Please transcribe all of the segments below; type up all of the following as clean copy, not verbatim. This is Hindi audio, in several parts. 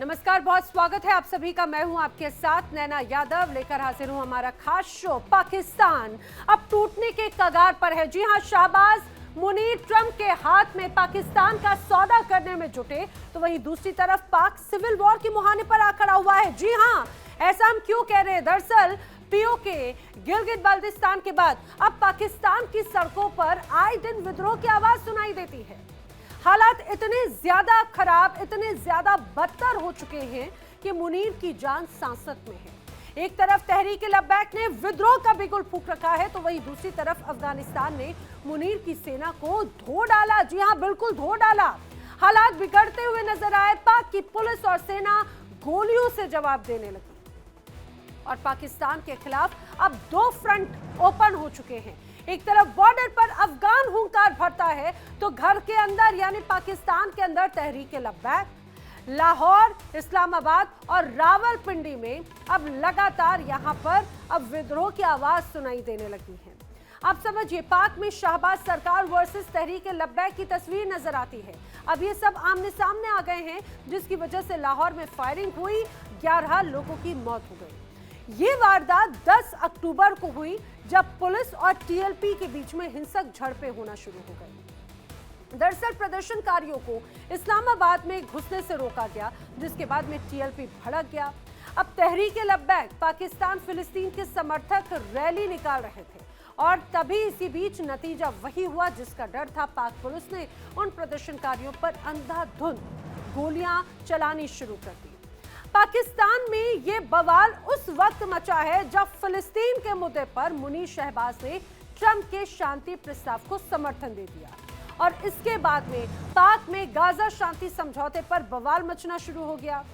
नमस्कार, बहुत स्वागत है आप सभी का। मैं हूं आपके साथ नैना यादव, लेकर हाजिर हूं हमारा खास शो। पाकिस्तान अब टूटने के कगार पर है। जी हां, शहबाज मुनीर ट्रंप के हाथ में पाकिस्तान का सौदा करने में जुटे, तो वहीं दूसरी तरफ पाक सिविल वॉर की मुहाने पर आ खड़ा हुआ है। जी हां, ऐसा हम क्यों कह रहे हैं? दरअसल पीओके गिलगित बाल्टिस्तान के बाद अब पाकिस्तान की सड़कों पर आए दिन विद्रोह की आवाज सुनाई देती है। हालात इतने ज्यादा खराब, इतने ज्यादा बदतर हो चुके हैं कि मुनीर की जान सांसत में है। एक तरफ तहरीक लब्बैक ने विद्रोह का बिगुल फूंक रखा है, तो वहीं दूसरी तरफ अफगानिस्तान ने मुनीर की सेना को धो डाला। जी हां, बिल्कुल धो डाला। हालात बिगड़ते हुए नजर आए। पाक की पुलिस और सेना गोलियों से जवाब देने लगी और पाकिस्तान के खिलाफ अब दो फ्रंट ओपन हो चुके हैं। एक तरफ बॉर्डर पर अफगान हुंकार भरता है, तो घर के अंदर यानी पाकिस्तान के अंदर तहरीक लब्बैक, लाहौर, इस्लामाबाद और रावलपिंडी में अब लगातार यहां पर अब विद्रोह की आवाज सुनाई देने लगी है। आप समझिए, पाक में शहबाज सरकार वर्सेस तहरीक लब्बैक की तस्वीर नजर आती है। अब ये सब आमने सामने आ गए हैं, जिसकी वजह से लाहौर में फायरिंग हुई, 11 लोगों की मौत हो गई। ये वारदात 10 अक्टूबर को हुई, जब पुलिस और टीएलपी के बीच में हिंसक झड़पें होना शुरू हो गई। दरअसल प्रदर्शनकारियों को इस्लामाबाद में घुसने से रोका गया, जिसके बाद में टीएलपी भड़क गया। अब तहरीक लब्बैक पाकिस्तान फिलिस्तीन के समर्थक रैली निकाल रहे थे और तभी इसी बीच नतीजा वही हुआ जिसका डर था। पाक पुलिस ने उन प्रदर्शनकारियों पर अंधाधुंध गोलियां चलानी शुरू कर दी। पाकिस्तान में ये बवाल उस वक्त मचा है जब फिलिस्तीन के मुद्दे पर मुनीर शहबाज ने ट्रंप के शांति प्रस्ताव को समर्थन दे दिया और इसके बाद में पाक में गाजा शांति समझौते पर बवाल मचना शुरू हो गया।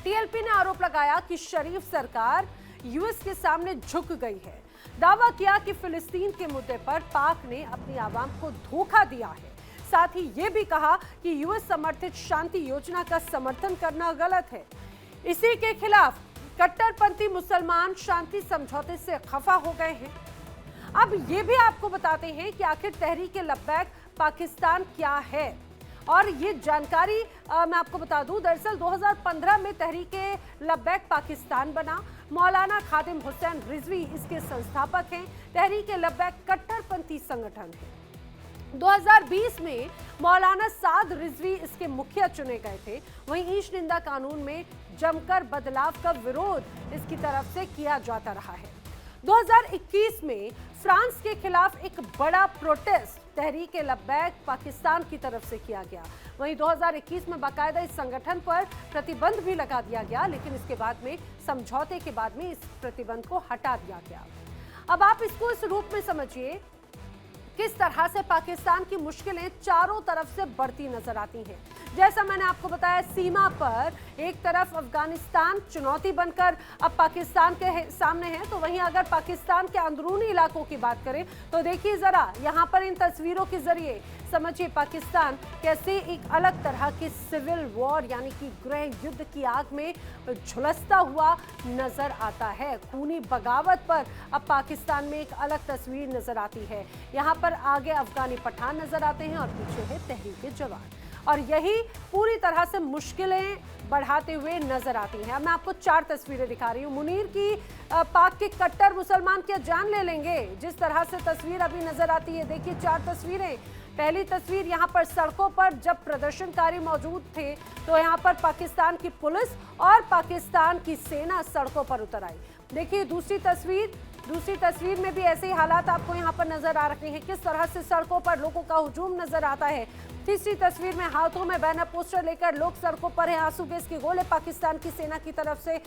टीएलपी ने आरोप लगाया कि शरीफ सरकार यूएस के सामने झुक गई है। दावा किया कि फिलिस्तीन के मुद्दे पर पाक ने अपनी आवाम को धोखा दिया है। साथ ही ये भी कहा कि यूएस समर्थित शांति योजना का समर्थन करना गलत है। इसी के खिलाफ कट्टरपंथी मुसलमान शांति समझौते से खफा हो गए हैं। अब ये भी आपको बताते हैं कि आखिर तहरीक लब्बैक पाकिस्तान क्या है, और ये जानकारी मैं आपको बता दूं। दरअसल 2015 में तहरीक लब्बैक पाकिस्तान बना। मौलाना खादिम हुसैन रिजवी इसके संस्थापक हैं। तहरीक लब्बैक कट्टरपंथी संगठन है। 2020 में मौलाना साद रिजवी इसके मुखिया चुने गए थे। वहीं ईश निंदा कानून में जमकर बदलाव का विरोध इसकी तरफ से किया जाता रहा है। 2021 में फ्रांस के खिलाफ एक बड़ा प्रोटेस्ट तहरीक लब्बैक पाकिस्तान की तरफ से किया गया। वहीं 2021 में बाकायदा इस संगठन पर प्रतिबंध भी लगा दिया गया, लेकिन इसके बाद में समझौते के बाद में इस प्रतिबंध को हटा दिया गया। अब आप इसको इस रूप में समझिए, किस तरह से पाकिस्तान की मुश्किलें चारों तरफ से बढ़ती नजर आती हैं। जैसा मैंने आपको बताया, सीमा पर एक तरफ अफगानिस्तान चुनौती बनकर अब पाकिस्तान के सामने है, तो वहीं अगर पाकिस्तान के अंदरूनी इलाकों की बात करें तो देखिए जरा यहाँ पर इन तस्वीरों के जरिए समझिए पाकिस्तान कैसे एक अलग तरह की सिविल वॉर यानी कि गृह युद्ध की आग में झुलसता हुआ नजर आता है। खूनी बगावत पर अब पाकिस्तान में एक अलग तस्वीर नजर आती है। यहाँ पर आगे अफगानी पठान नजर आते हैं और पीछे है तहरीक जवान, और यही पूरी तरह से मुश्किलें बढ़ाते हुए नजर आती हैं। अब मैं आपको 4 तस्वीरें दिखा रही हूँ। मुनीर की पाक के कट्टर मुसलमान क्या जान ले लेंगे, जिस तरह से तस्वीर अभी नजर आती है। देखिए 4 तस्वीरें। पहली तस्वीर यहाँ पर सड़कों पर जब प्रदर्शनकारी मौजूद थे, तो यहाँ पर पाकिस्तान की पुलिस और पाकिस्तान की सेना सड़कों पर उतर आई। देखिए दूसरी तस्वीर में भी ऐसे ही हालात आपको यहाँ पर नजर आ रहे हैं, किस तरह से सड़कों पर लोगों का हुजूम नजर आता है। तीसरी तस्वीर में हाथों में बैनर पोस्टर लेकर लोग सड़कों पर हैं। आंसू गैस के गोले पाकिस्तान की सेना की तरफ से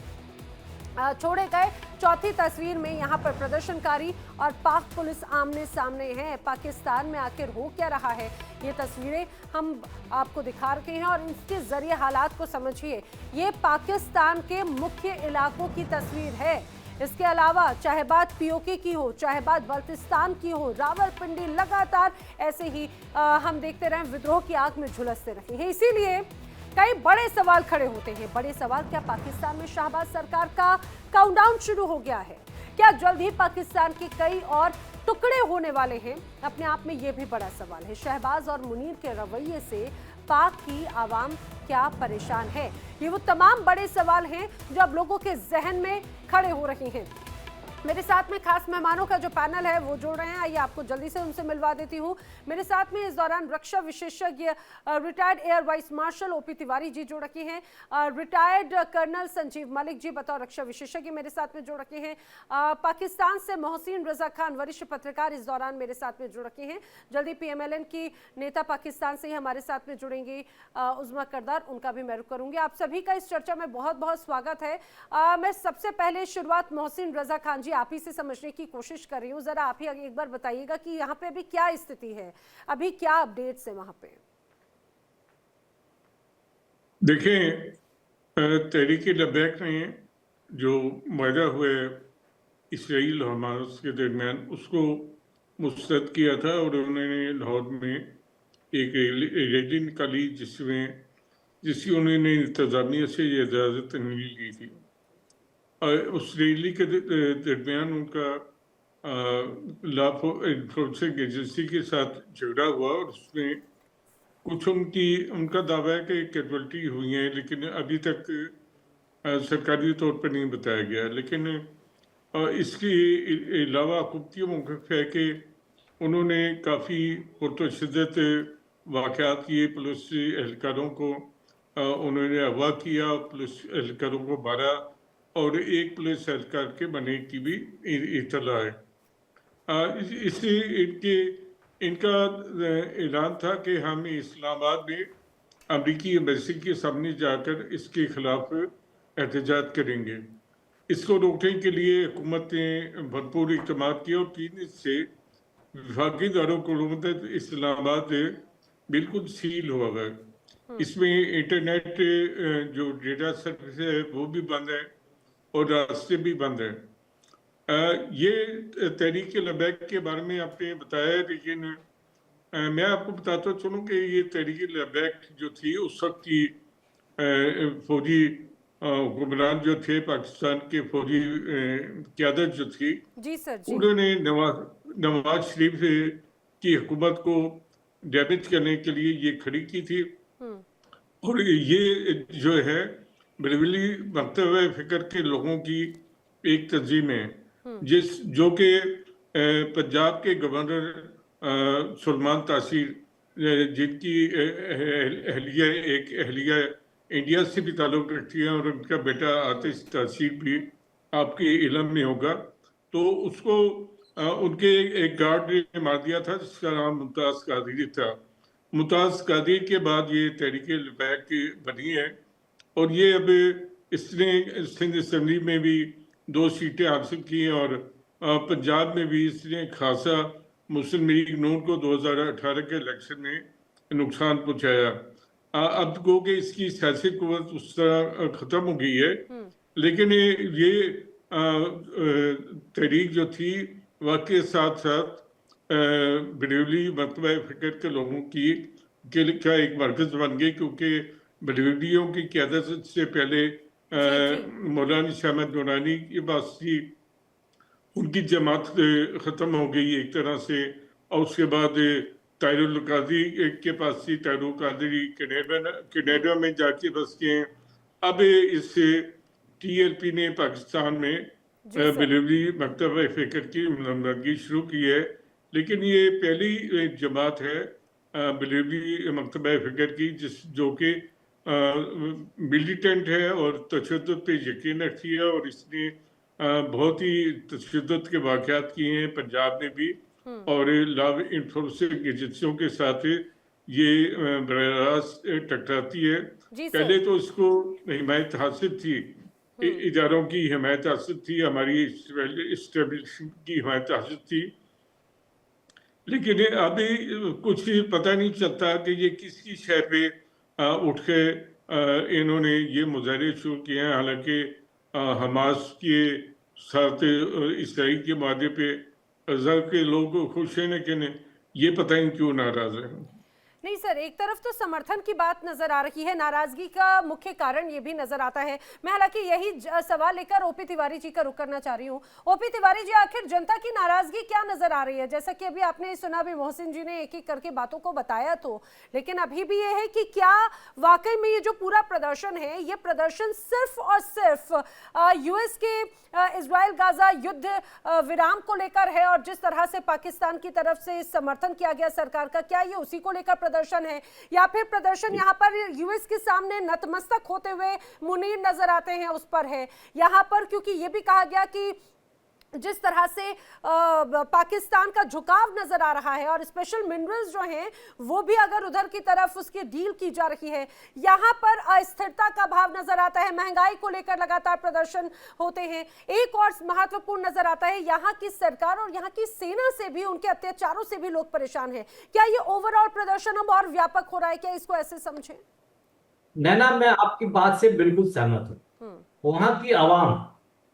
छोड़े गए। चौथी तस्वीर में यहाँ पर प्रदर्शनकारी और पाक पुलिस आमने सामने हैं। पाकिस्तान में आखिर हो क्या रहा है, ये तस्वीरें हम आपको दिखा रहे हैं और इसके जरिए हालात को समझिए। ये पाकिस्तान के मुख्य इलाकों की तस्वीर है। इसके अलावा चाहे बात पीओके की हो, चाहे बात बाल्टिस्तान की हो, रावलपिंडी लगातार ऐसे ही हम देखते रहे विद्रोह की आग में झुलसते रहे हैं। इसीलिए कई बड़े सवाल खड़े होते हैं। बड़े सवाल, क्या पाकिस्तान में शहबाज सरकार का काउंटडाउन शुरू हो गया है? क्या जल्द ही पाकिस्तान के कई और टुकड़े होने वाले हैं? अपने आप में यह भी बड़ा सवाल है। शहबाज और मुनीर के रवैये से पाक की आवाम क्या परेशान है? ये वो तमाम बड़े सवाल हैं जो अब लोगों के जहन में खड़े हो रहे हैं। मेरे साथ में खास मेहमानों का जो पैनल है वो जुड़ रहे हैं, आइए आपको जल्दी से उनसे मिलवा देती हूँ। मेरे साथ में इस दौरान रक्षा विशेषज्ञ retired air vice marshal OP Tiwari ji जुड़ रखे हैं, रिटायर्ड कर्नल संजीव मलिक जी बतौर रक्षा विशेषज्ञ मेरे साथ में जुड़ रखे हैं, पाकिस्तान से मोहसिन रजा खान वरिष्ठ पत्रकार इस दौरान मेरे साथ में जुड़ रखे हैं, जल्दी PMLN की नेता पाकिस्तान से ही हमारे साथ में जुड़ेंगी उज़मा करदार, उनका भी मैं रुख करूंगी। आप सभी का इस चर्चा में बहुत बहुत स्वागत है। मैं सबसे पहले शुरुआत मोहसिन रजा खान जी आप ही से समझने की कोशिश कर रही हूँ, जरा आप ही एक बार बताइएगा कि यहाँ पे अभी क्या स्थिति है, अभी क्या अपडेट्स है वहां पे? देखें, तहरीक लबैक ने जो वायदा हुए इसराइल और हमास के दरमियान उसको मुस्तरद किया था और उन्होंने लाहौर में एक रैली निकाली जिसकी उन्होंने इंतजामिया से ये इजाज़त नहीं ली थी। उस रैली के दरमियान उनका लॉ इन्फोर्सिंग एजेंसी के साथ झगड़ा हुआ और उसमें कुछ उनका दावा है कि कैजुअल्टी हुई है, लेकिन अभी तक सरकारी तौर पर नहीं बताया गया। लेकिन इसके अलावा हुकूमती मौक़िफ़ है कि उन्होंने काफ़ी पुरतशद्दुद वाक़यात किए, पुलिस एहलकारों को उन्होंने अगवा किया, पुलिस एहलकारों को मारा और एक पुलिस एहलकार के मरने की भी इत्तला है। इससे इनका ऐलान था कि हम इस्लामाबाद में अमरीकी एम्बेसी के सामने जाकर इसके खिलाफ एहतजाज करेंगे। इसको रोकने के लिए हुकूमत ने भरपूर इक़दाम किया और 3 दिन से वफाकी दारुल इस्लामाबाद बिल्कुल सील हुआ है। इसमें इंटरनेट जो डेटा सर्विस है वो भी बंद है और रास्ते भी बंद हैं। ये तहरीक लबैक के बारे में आपने बताया, लेकिन मैं आपको बताता चलूँ कि ये तहरीक लबैक जो थी उस वक्त की फौजी हुक्मरान जो थे, पाकिस्तान के फौजी क़यादत जो थी, जी सर जी। उन्होंने नवाज शरीफ की हुकूमत को डैमेज करने के लिए ये खड़ी की थी। और ये जो है बरेलवी मकतब फ़िक्र के लोगों की एक तंजीम है जो कि पंजाब के गवर्नर सुलेमान तासीर जिनकी अहलिया इंडिया से भी ताल्लुक़ रखती है और उनका बेटा आतिश तासीर भी आपके इल्म में होगा, तो उसको उनके एक गार्ड ने मार दिया था जिसका नाम मुमताज़ कादरी था। मुमताज़ कादरी के बाद ये तहरीक लबैक बनी है और ये अब इसने सिंध असम्बली में भी 2 सीटें हासिल की हैं और पंजाब में भी इसने खासा मुस्लिम लीग नून को 2018 के इलेक्शन में नुकसान पहुंचाया। अब को कि इसकी सियासी कुव्वत उस तरह ख़त्म हो गई है, लेकिन ये तहरीक जो थी वाकई साथ साथ बरेलवी मकतबा फ़िक्र के लोगों का एक मरकज़ बन गई, क्योंकि बरेलवियों की क़यादत से पहले मौलाना शाहमद नूरानी के पास थी, उनकी जमात ख़त्म हो गई एक तरह से, और उसके बाद ताहिरुल कादरी के पास थी, ताहिरुल कादरी कनाडा में जाके बस गए हैं। अब इस TLP ने पाकिस्तान में बरेलवी मकतबा फ़िक्र की नुमाइंदगी शुरू की है, लेकिन ये पहली जमात है बरेलवी मकतबा फ़िक्र की जो कि मिलिटेंट है और तशद्दुद पे यकीन रखती है, और इसने बहुत ही तशद्दुद के वाक़यात किए हैं पंजाब में भी, और लॉ इन्फोर्सिंग एजेंसियों के साथ ये बराह रास्त टकराती है। पहले तो इसको हिमायत हासिल थी, इदारों की हिमायत हासिल थी, हमारी इस्टेब्लिशमेंट की हिमायत हासिल थी, लेकिन अभी कुछ पता नहीं चलता कि ये किसकी शय पे उठ के इन्होंने ये मुजाहरे शुरू किए हैं। हालांकि हमास के साथ इसराइल के मादे पे अज़हर के लोग खुश हैं, लेकिन ये पता नहीं क्यों नाराज़ हैं। नहीं सर, एक तरफ तो समर्थन की बात नजर आ रही है, नाराजगी का मुख्य कारण ये भी नजर आता है। मैं हालांकि यही सवाल लेकर ओपी तिवारी जी का रुख करना चाह रही हूँ। ओपी तिवारी जी, आखिर जनता की नाराजगी क्या नजर आ रही है? जैसा कि अभी आपने सुना भी, मोहसिन जी ने एक एक करके बातों को बताया, तो लेकिन अभी भी ये है कि क्या वाकई में ये जो पूरा प्रदर्शन है, ये प्रदर्शन सिर्फ और सिर्फ यूएस के इजराइल गाजा युद्ध विराम को लेकर है, और जिस तरह से पाकिस्तान की तरफ से समर्थन किया गया सरकार का, क्या ये उसी को लेकर प्रदर्शन है, या फिर प्रदर्शन यहाँ पर यूएस के सामने नतमस्तक होते हुए मुनीर नजर आते हैं उस पर है? यहाँ पर क्योंकि ये भी कहा गया कि जिस तरह से पाकिस्तान का झुकाव नजर आ रहा है, और स्पेशल मिनरल्स जो हैं वो भी अगर उधर की तरफ उसकी डील की जा रही है, यहाँ पर अस्थिरता का भाव नजर आता है, महंगाई को लेकर लगातार प्रदर्शन होते हैं। एक और महत्वपूर्ण नजर आता है, यहाँ की सरकार और यहाँ की सेना से भी, उनके अत्याचारों से भी लोग परेशान हैं। क्या ये ओवरऑल प्रदर्शन अब और व्यापक हो रहा है? क्या इसको ऐसे समझें? नैना, मैं आपकी बात से बिल्कुल सहमत हूँ। वहां की आवाम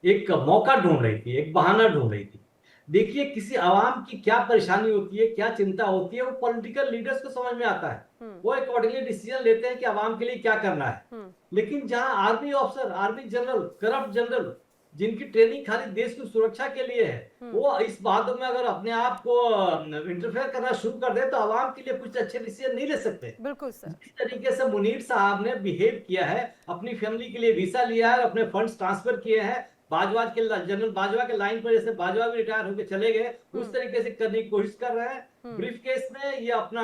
एक मौका ढूंढ रही थी, एक बहाना ढूंढ रही थी। देखिए, किसी आवाम की क्या परेशानी होती है, क्या चिंता होती है, वो पॉलिटिकल लीडर्स को समझ में आता है। वो अकॉर्डिंगली डिसीजन लेते हैं कि आवाम के लिए क्या करना है। लेकिन जहां army officer, army general, corrupt general, जिनकी ट्रेनिंग खाली देश की सुरक्षा के लिए है, वो इस बातों में अगर अपने आप को इंटरफेयर करना शुरू कर दे तो आवाम के लिए कुछ अच्छे डिसीजन नहीं ले सकते। बिल्कुल सर। जिस तरीके से मुनीर साहब ने बिहेव किया है, अपनी फैमिली के लिए वीसा लिया है, अपने फंड्स ट्रांसफर किए हैं, बाजवा के जनरल बाजवा के लाइन पर, जैसे बाजवा भी रिटायर होकर चले गए, उस तरीके से करने की कोशिश कर रहे हैं। ब्रीफ केस में ये अपना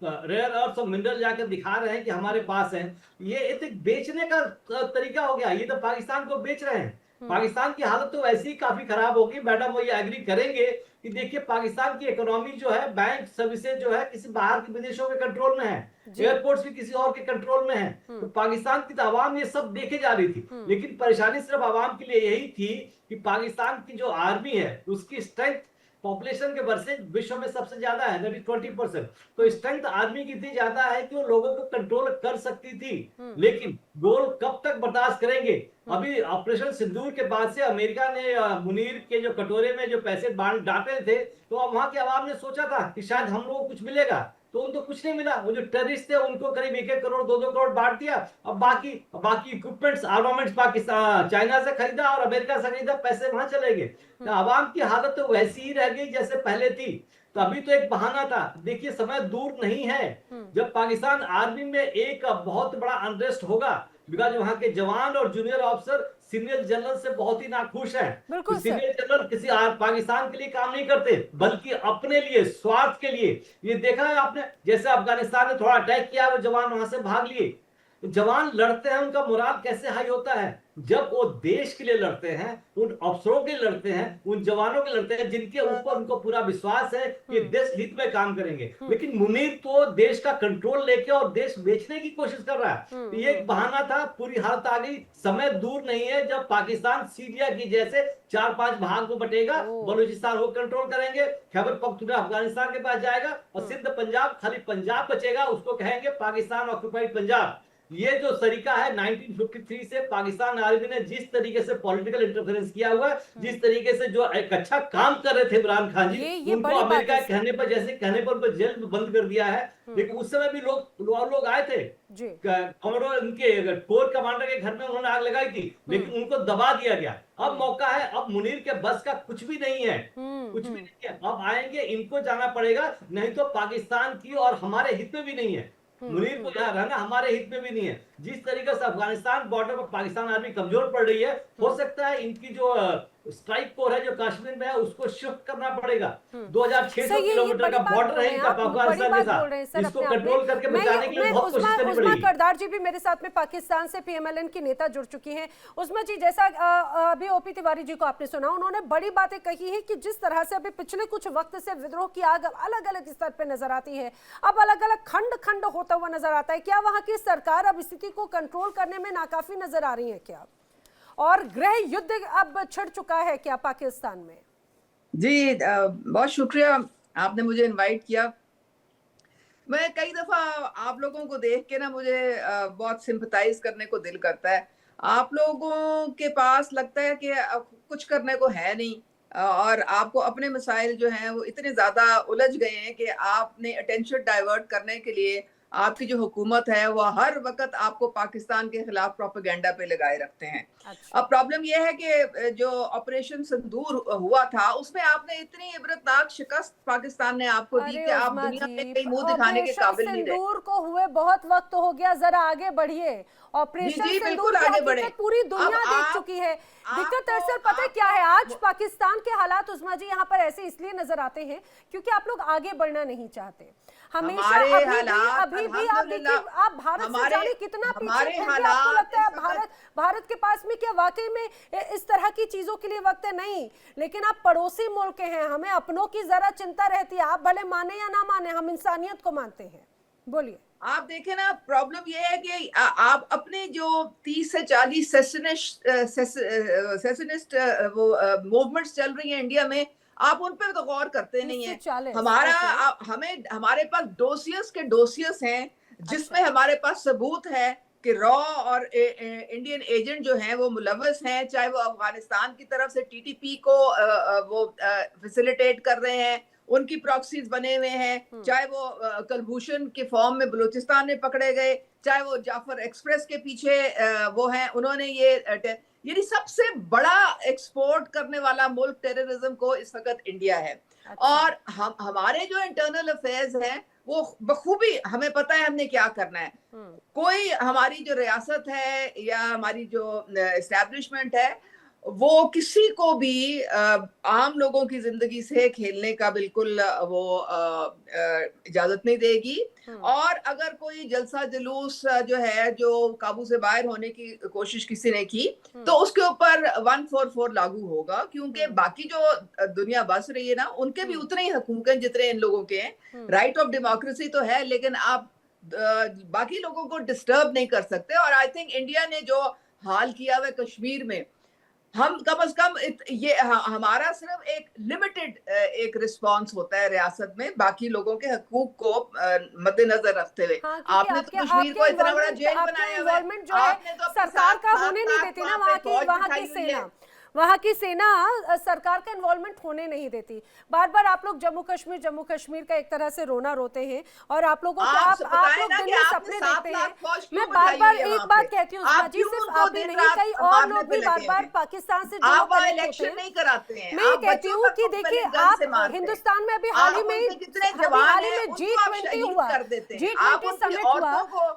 रेयर अर्थ और मिनरल जाकर दिखा रहे हैं कि हमारे पास है। ये एक बेचने का तरीका हो गया। ये तो पाकिस्तान को बेच रहे हैं। पाकिस्तान की हालत तो वैसे ही काफी खराब होगी। मैडम वो ये एग्री करेंगे कि देखिए, पाकिस्तान की इकोनॉमी जो है, बैंक सर्विसेज जो है, किसी बाहर के विदेशों के कंट्रोल में है, एयरपोर्ट्स भी किसी और के कंट्रोल में है। तो पाकिस्तान की तो आवाम ये सब देखे जा रही थी। लेकिन परेशानी सिर्फ आवाम के लिए यही थी कि पाकिस्तान की जो आर्मी है, उसकी स्ट्रेंथ पॉपुलेशन के वर्सेज विश्व में सबसे ज्यादा है, 20%। तो स्ट्रेंथ आर्मी की इतनी ज्यादा है कि वो लोगों को कंट्रोल कर सकती थी। लेकिन गोल कब तक बर्दाश्त करेंगे? अभी ऑपरेशन सिंदूर के बाद से अमेरिका ने मुनीर के जो कटोरे में जो पैसे डांटे थे, तो अब वहां के आवाम ने सोचा था कि शायद हम लोगों को कुछ मिलेगा, तो उनको कुछ नहीं मिला। वो जो टेररिस्ट थे उनको करीब 1-1 करोड़ 2-2 करोड़ बांट दिया। अब बाकी इक्विपमेंट्स, आर्मामेंट्स पाकिस्तान चाइना से खरीदा और अमेरिका से खरीदा, पैसे वहां चले गए। तो आवाम की हालत तो वैसी ही रह गई जैसे पहले थी। तो अभी तो एक बहाना था। देखिए, समय दूर नहीं है जब पाकिस्तान आर्मी में एक बहुत बड़ा अनरेस्ट होगा, बिकॉज वहां के जवान और जूनियर ऑफिसर सीनियर जनरल से बहुत ही नाखुश हैं। तो सीनियर जनरल किसी पाकिस्तान के लिए काम नहीं करते, बल्कि अपने लिए, स्वार्थ के लिए। ये देखा है आपने, जैसे अफगानिस्तान ने थोड़ा अटैक किया, वो जवान वहां से भाग लिए। जवान लड़ते हैं, उनका मोराल कैसे हाई होता है जब वो देश के लिए लड़ते हैं, उन अफसरों के लिए लड़ते हैं, उन जवानों के लिए लड़ते हैं जिनके ऊपर उनको पूरा विश्वास है कि देश हित में काम करेंगे। लेकिन मुनीर तो देश का कंट्रोल लेके और देश बेचने की कोशिश कर रहा है। तो ये एक बहाना था। पूरी हालत आ गई। समय दूर नहीं है जब पाकिस्तान सीरिया की जैसे 4-5 भाग को बटेगा, बलूचिस्तान वो कंट्रोल करेंगे, खैबर पख्तूनख्वा अफगानिस्तान के पास जाएगा, और सिंध पंजाब, खाली पंजाब बचेगा, उसको कहेंगे पाकिस्तान ऑक्युपाइड पंजाब। ये जो तरीका है 1953 से पाकिस्तान आर्मी ने जिस तरीके से पॉलिटिकल इंटरफेरेंस किया हुआ है, जिस तरीके से जो एक अच्छा काम कर रहे थे इमरान खान जी, उनको अमेरिका कहने पर, जैसे कहने पर उनको जेल में बंद कर दिया है। लेकिन उस समय भी लोग आए थे। कमांडो, उनके कोर कमांडर के घर में उन्होंने आग लगाई थी, लेकिन उनको दबा दिया गया। अब मौका है। अब मुनीर के बस का कुछ भी नहीं है, कुछ भी नहीं है। अब आएंगे, इनको जाना पड़ेगा, नहीं तो पाकिस्तान की और हमारे हित में भी नहीं है। मुनीर को यहाँ रहना हमारे हित में भी नहीं है। जिस तरीके से अफगानिस्तान बॉर्डर पर पाकिस्तान आर्मी कमजोर पड़ रही है, हो सकता है इनकी जो स्ट्राइक कोर है जो कश्मीर में है, उसको शिफ्ट करना पड़ेगा। 2600 किलोमीटर का बॉर्डर है इनका अफगानिस्तान के साथ, इसको कंट्रोल करके बचाने के लिए बहुत कोशिश करनी पड़ेगी। उस्मा करदार जी भी मेरे साथ में पाकिस्तान से पीएमएलएन की नेता जुड़ चुकी हैं। उस्मा जी, जैसा अभी ओपी तिवारी जी को आपने सुना, उन्होंने बड़ी बातें कही है कि जिस तरह से अभी पिछले कुछ वक्त से विद्रोह की आग अलग अलग स्तर पर नजर आती है, अब अलग अलग खंड खंड होता हुआ नजर आता है। क्या वहां की सरकार अब स्थिति को कंट्रोल करने में नाकाफी नजर आ रही है क्या? और गृह युद्ध अब छिड़ चुका है क्या पाकिस्तान में? जी, बहुत शुक्रिया आपने मुझे इनवाइट किया। मैं कई दफा आप लोगों को देख के ना मुझे बहुत सिंपथाइज करने को दिल करता है। आप लोगों के पास लगता है कि कुछ करने को है नहीं, और आपको अपने मसाइल जो हैं वो इतने ज्यादा उलझ गए हैं कि आपने अटेंशन डाइवर्ट करने के लिए आपकी जो हुकूमत है वो हर वक्त आपको पाकिस्तान के खिलाफ प्रोपेगेंडा पे लगाए रखते हैं। अच्छा। अब प्रॉब्लम यह है कि जो ऑपरेशन सिंदूर हुआ था उसमें आपने इतनी इबरतनाक शिकस्त पाकिस्तान ने आपको दी अरे कि आप उस्मा दुनिया जी, में कहीं मुंह दिखाने के ऑपरेशन काबिल नहीं रहे। सिंदूर को हुए बहुत वक्त हो गया, जरा आगे बढ़िए। ऑपरेशन जी, सिंदूर बिल्कुल की आगे बढ़े। हकीकत पूरी दुनिया अब देख आप- चुकी है। दिक्कत आपको- दरअसल पता है क्या है, आज पाकिस्तान के हालात उस्मा जी यहाँ पर ऐसे इसलिए नजर आते हैं क्योंकि आप लोग आगे बढ़ना नहीं चाहते हमेशा। हमारे अभी हालात भी आप देखिए, अल्हम्दुलिल्लाह, आप भारत से हमारे- जाने कितना पीछे, हमारे फिर भी आपको हालात लगता है इस वक्त- भारत के पास में क्या वाकई में इस तरह की चीजों के लिए वक्त है? नहीं, लेकिन आप पड़ोसी मुल्क के हैं, हमें अपनों की जरा चिंता रहती है। आप भले माने या ना माने, हम इंसानियत को मानते हैं। बोलिए। आप देखें ना, प्रॉब्लम ये है कि आप अपने जो 30 से 40 सेशनिस्ट वो मूवमेंट्स चल रही हैं इंडिया में, आप उन पे तो गौर करते नहीं है। 40, हमें हमारे पास डोसियर्स हैं जिसमें अच्छा। हमारे पास सबूत है कि रॉ और इंडियन एजेंट जो हैं वो मुलव्वस हैं, चाहे वो अफगानिस्तान की तरफ से टीटीपी को वो फैसिलिटेट कर रहे हैं, उनकी प्रॉक्सीज बने हुए हैं, चाहे वो कलभूषण के फॉर्म में बलूचिस्तान में पकड़े गए, चाहे वो जाफर एक्सप्रेस के पीछे वो हैं, उन्होंने ये यानी सबसे बड़ा एक्सपोर्ट करने वाला मुल्क टेररिज्म को इस वक्त इंडिया है। अच्छा। और हमारे जो इंटरनल अफेयर्स हैं वो बखूबी हमें पता है हमने क्या करना है। कोई हमारी जो रियासत है या हमारी जो एस्टैब्लिशमेंट है वो किसी को भी आम लोगों की जिंदगी से खेलने का बिल्कुल वो इजाजत नहीं देगी। और अगर कोई जलसा जुलूस जो है जो काबू से बाहर होने की कोशिश किसी ने की तो उसके ऊपर 144 लागू होगा, क्योंकि बाकी जो दुनिया बस रही है ना उनके भी उतने ही हकूक हैं जितने इन लोगों के हैं। राइट ऑफ डेमोक्रेसी तो है, लेकिन आप बाकी लोगों को डिस्टर्ब नहीं कर सकते। और आई थिंक इंडिया ने जो हाल किया हुआ कश्मीर में, हम कम से कम ये हमारा सिर्फ एक लिमिटेड एक रिस्पांस होता है रियासत में बाकी लोगों के हकूक को मद्देनजर रखते हुए। हाँ, आपने तो कश्मीर को इतना बड़ा जेल बनाया हुआ है, जो है सरकार का होने नहीं देती ना, वहाँ की सेना सरकार का इन्वॉल्वमेंट होने नहीं देती। बार बार आप लोग जम्मू कश्मीर का एक तरह से रोना रोते हैं और आप लोगों को आप लोग दिन में सपने देखते हैं। मैं बार बार एक बात कहती हूँ जी, सिर्फ आपने नहीं कही और लोग भी बार बार पाकिस्तान से इलेक्शन नहीं कराते हैं। मैं कहती हूँ कि देखिए, आप हिंदुस्तान में अभी हाल ही में G20 हुआ, G20 समिट हुआ,